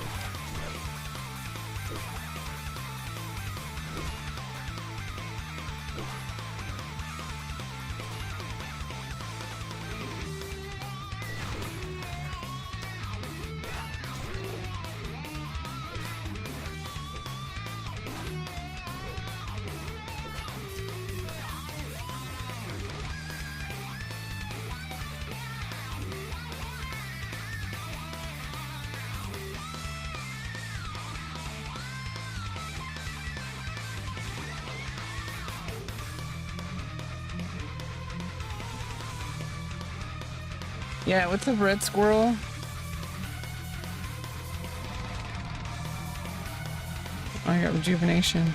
Yeah, what's a red squirrel? I got rejuvenation.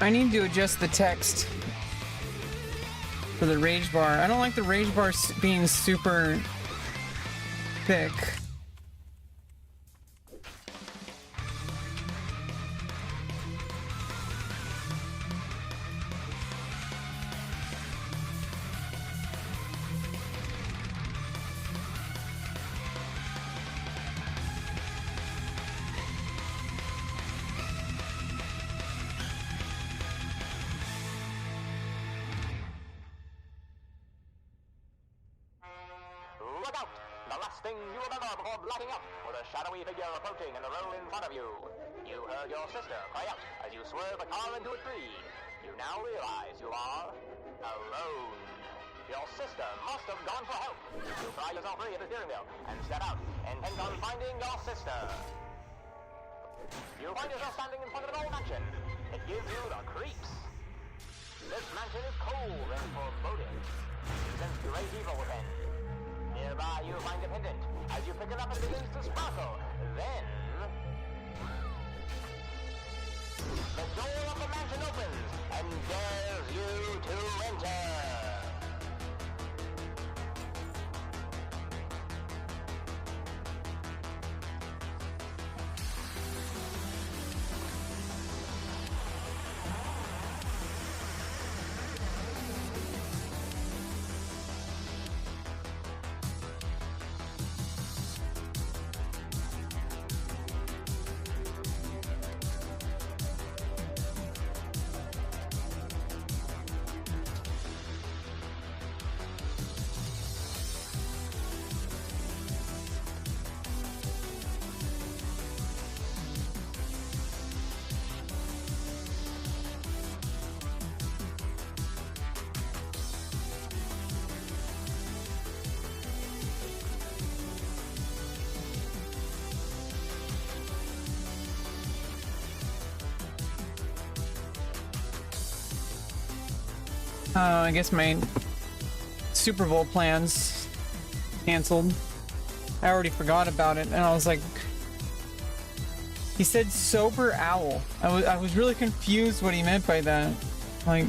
I need to adjust the text for the rage bar. I don't like the rage bar being super thick. Look out! The last thing you remember before blacking out was a shadowy figure approaching in the road in front of you. You heard your sister cry out as you swerved the car into a tree. You now realize you are alone. Your sister must have gone for help. You pry yourself free at the steering wheel and step out, intent on finding your sister. You find yourself standing in front of an old mansion. It gives you the creeps. This mansion is cold and foreboding. You sense great evil within. Nearby you find a pendant. As you pick it up, it begins to sparkle. Then the door of the mansion opens and dares you to enter. I guess my Super Bowl plans canceled. I already forgot about it, and I was like, he said sober owl. I was really confused what he meant by that. Like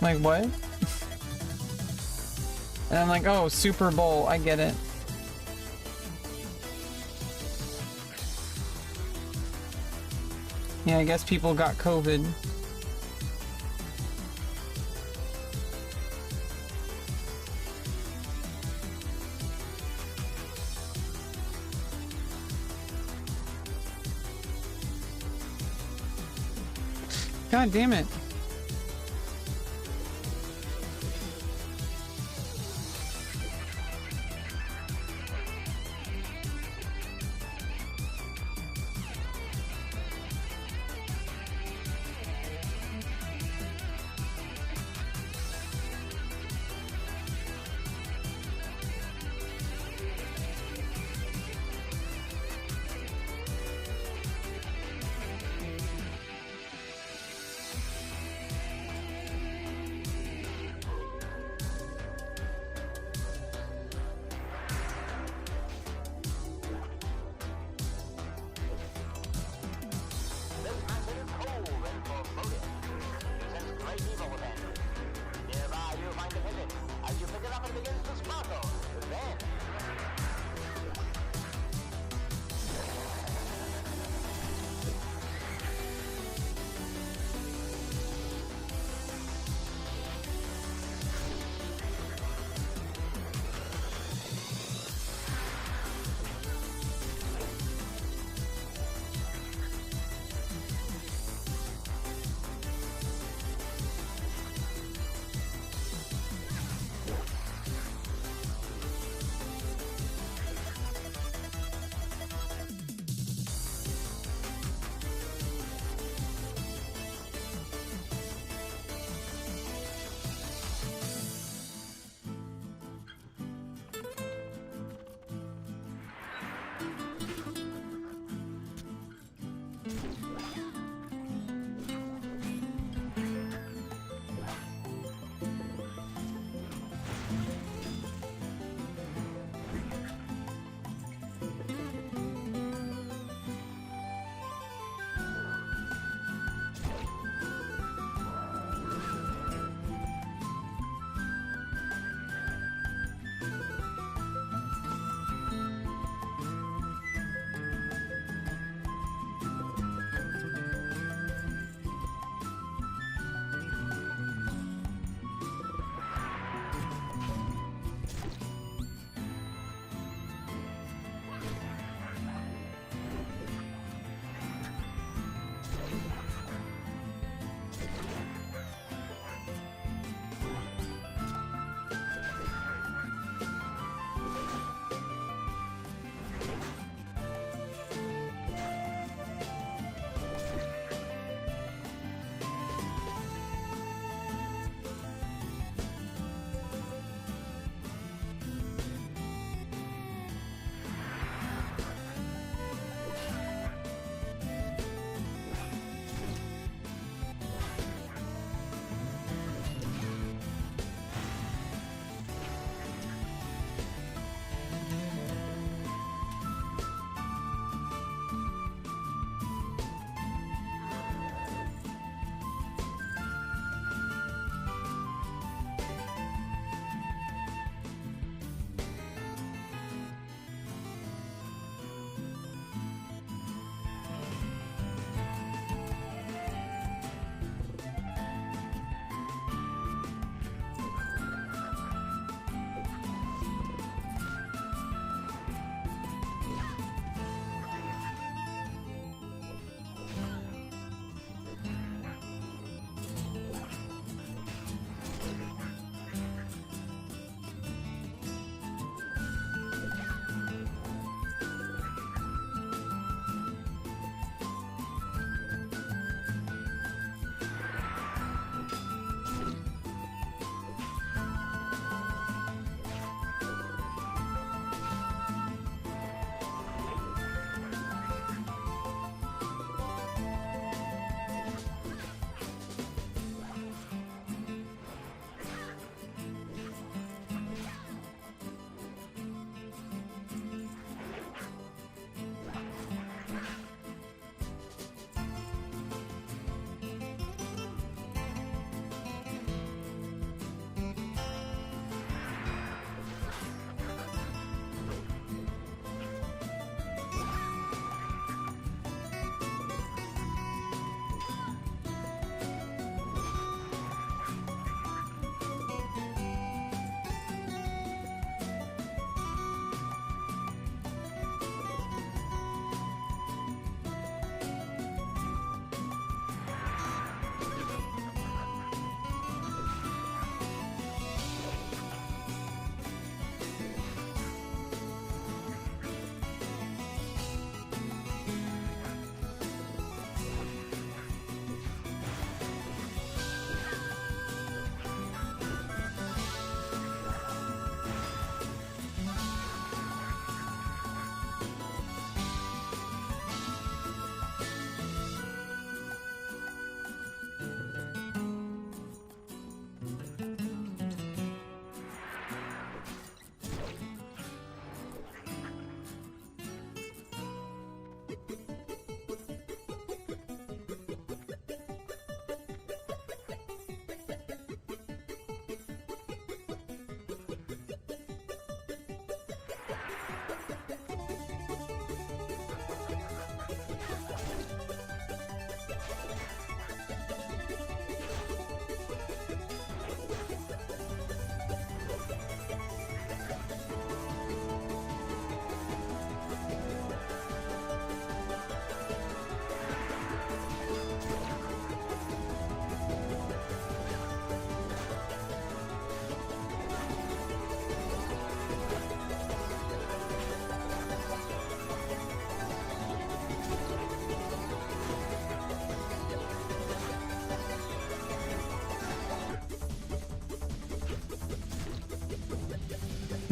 what? And I'm like, oh, Super Bowl, I get it. Yeah, I guess people got COVID. God damn it.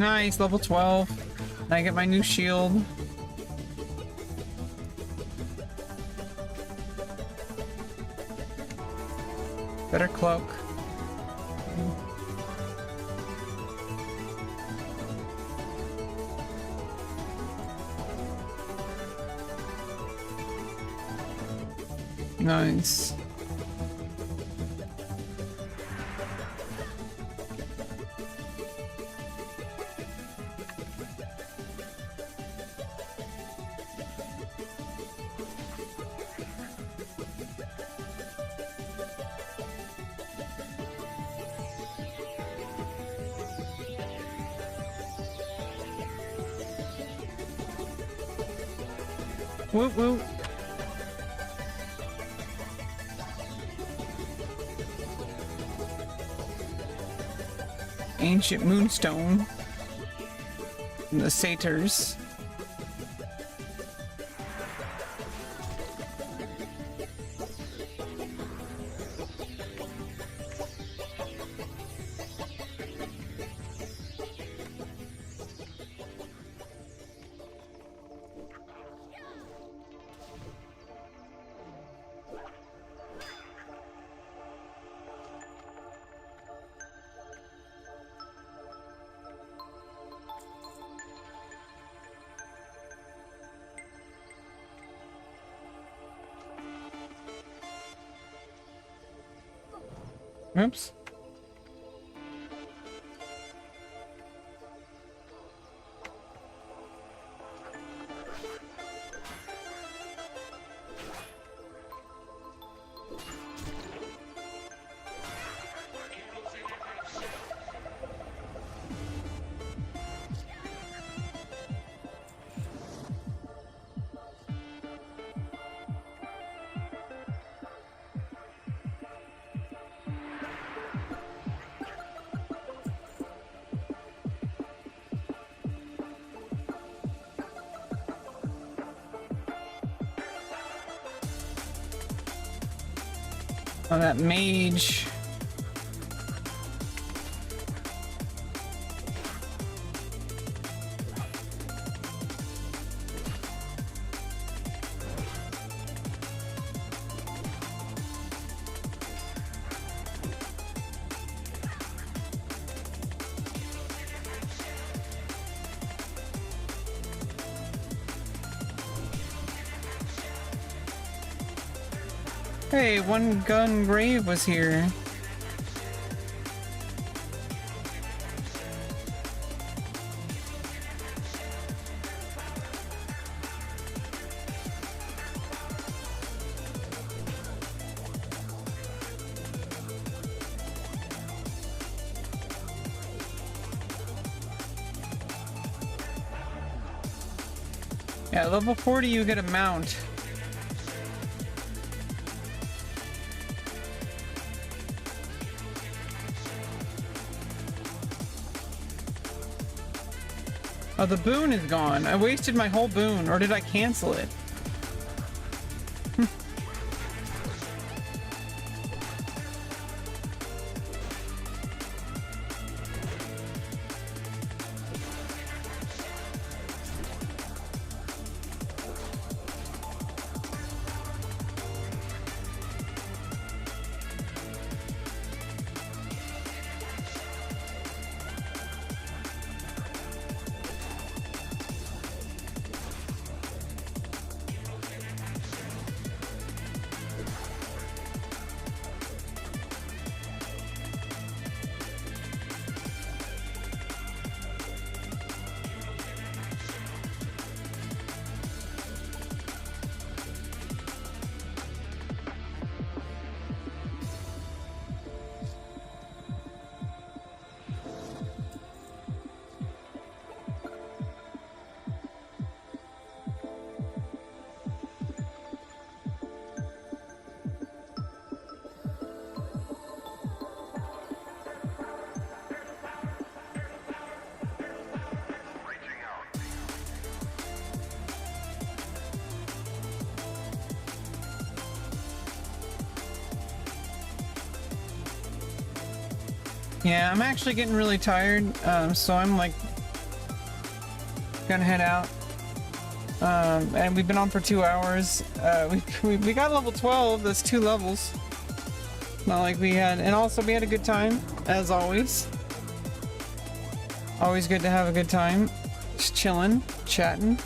Nice, level 12. And I get my new shield. Better cloak. Nice. Whoop whoop. Ancient moonstone. And the satyrs. Oops. Oh, that mage. Hey, One Gun Grave was here. Yeah, level 40 you get a mount. Oh, the boon is gone. I wasted my whole boon, or did I cancel it? Yeah, I'm actually getting really tired, so I'm like Gonna head out. And we've been on for 2 hours. We got level 12. That's 2 levels. Not like we had, and also we had a good time as always. Always good to have a good time. Just chilling, chatting.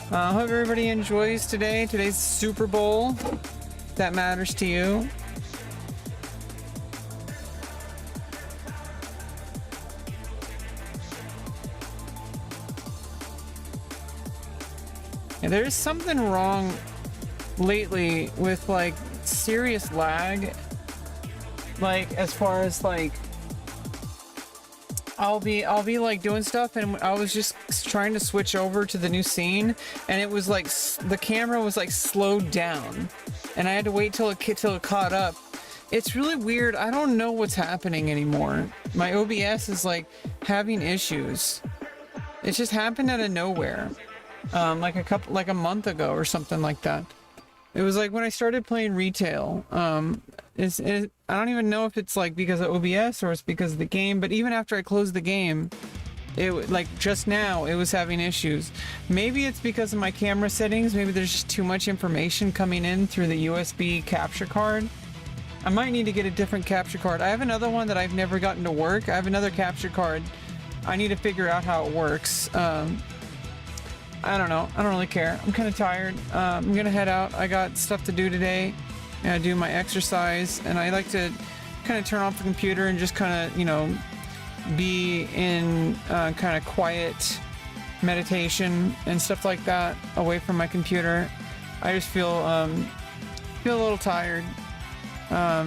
Hope everybody enjoys today. Today's Super Bowl. If that matters to you. Yeah, there's something wrong lately with like serious lag. Like as far as like I'll be like doing stuff, and I was just trying to switch over to the new scene, and it was like the camera was like slowed down, and I had to wait till it caught up. It's really weird. I don't know what's happening anymore. My OBS is like having issues. It just happened out of nowhere. Like a month ago or something like that. It was like when I started playing retail. I don't even know if it's like because of OBS or it's because of the game, but even after I closed the game, it like just now it was having issues. Maybe it's because of my camera settings. Maybe there's just too much information coming in through the USB capture card. I might need to get a different capture card. I have another one that I've never gotten to work. I have another capture card. I need to figure out how it works. I don't know. I don't really care. I'm kind of tired. I'm gonna head out. I got stuff to do today. I do my exercise, and I like to kind of turn off the computer and just kind of, you know, be in kind of quiet meditation and stuff like that away from my computer. I just feel a little tired. I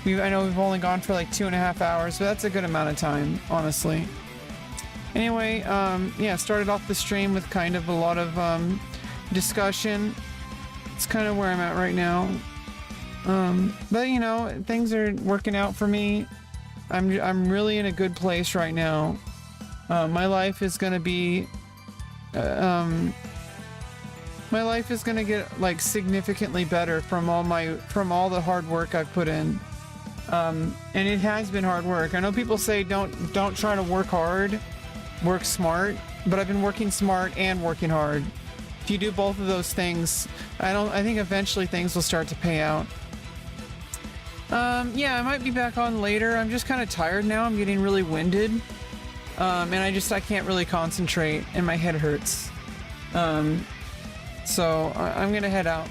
know we've only gone for like 2.5 hours, but that's a good amount of time, honestly. Anyway, yeah, started off the stream with kind of a lot of discussion. It's kind of where I'm at right now. But you know, things are working out for me. I'm really in a good place right now. My life is gonna be, my life is gonna get like significantly better from all the hard work I've put in. And it has been hard work. I know people say don't try to work hard. Work smart, but I've been working smart and working hard. If you do both of those things, I think eventually things will start to pay out. Yeah, I might be back on later. I'm just kind of tired now. I'm getting really winded. And I can't really concentrate and my head hurts. So I'm gonna head out.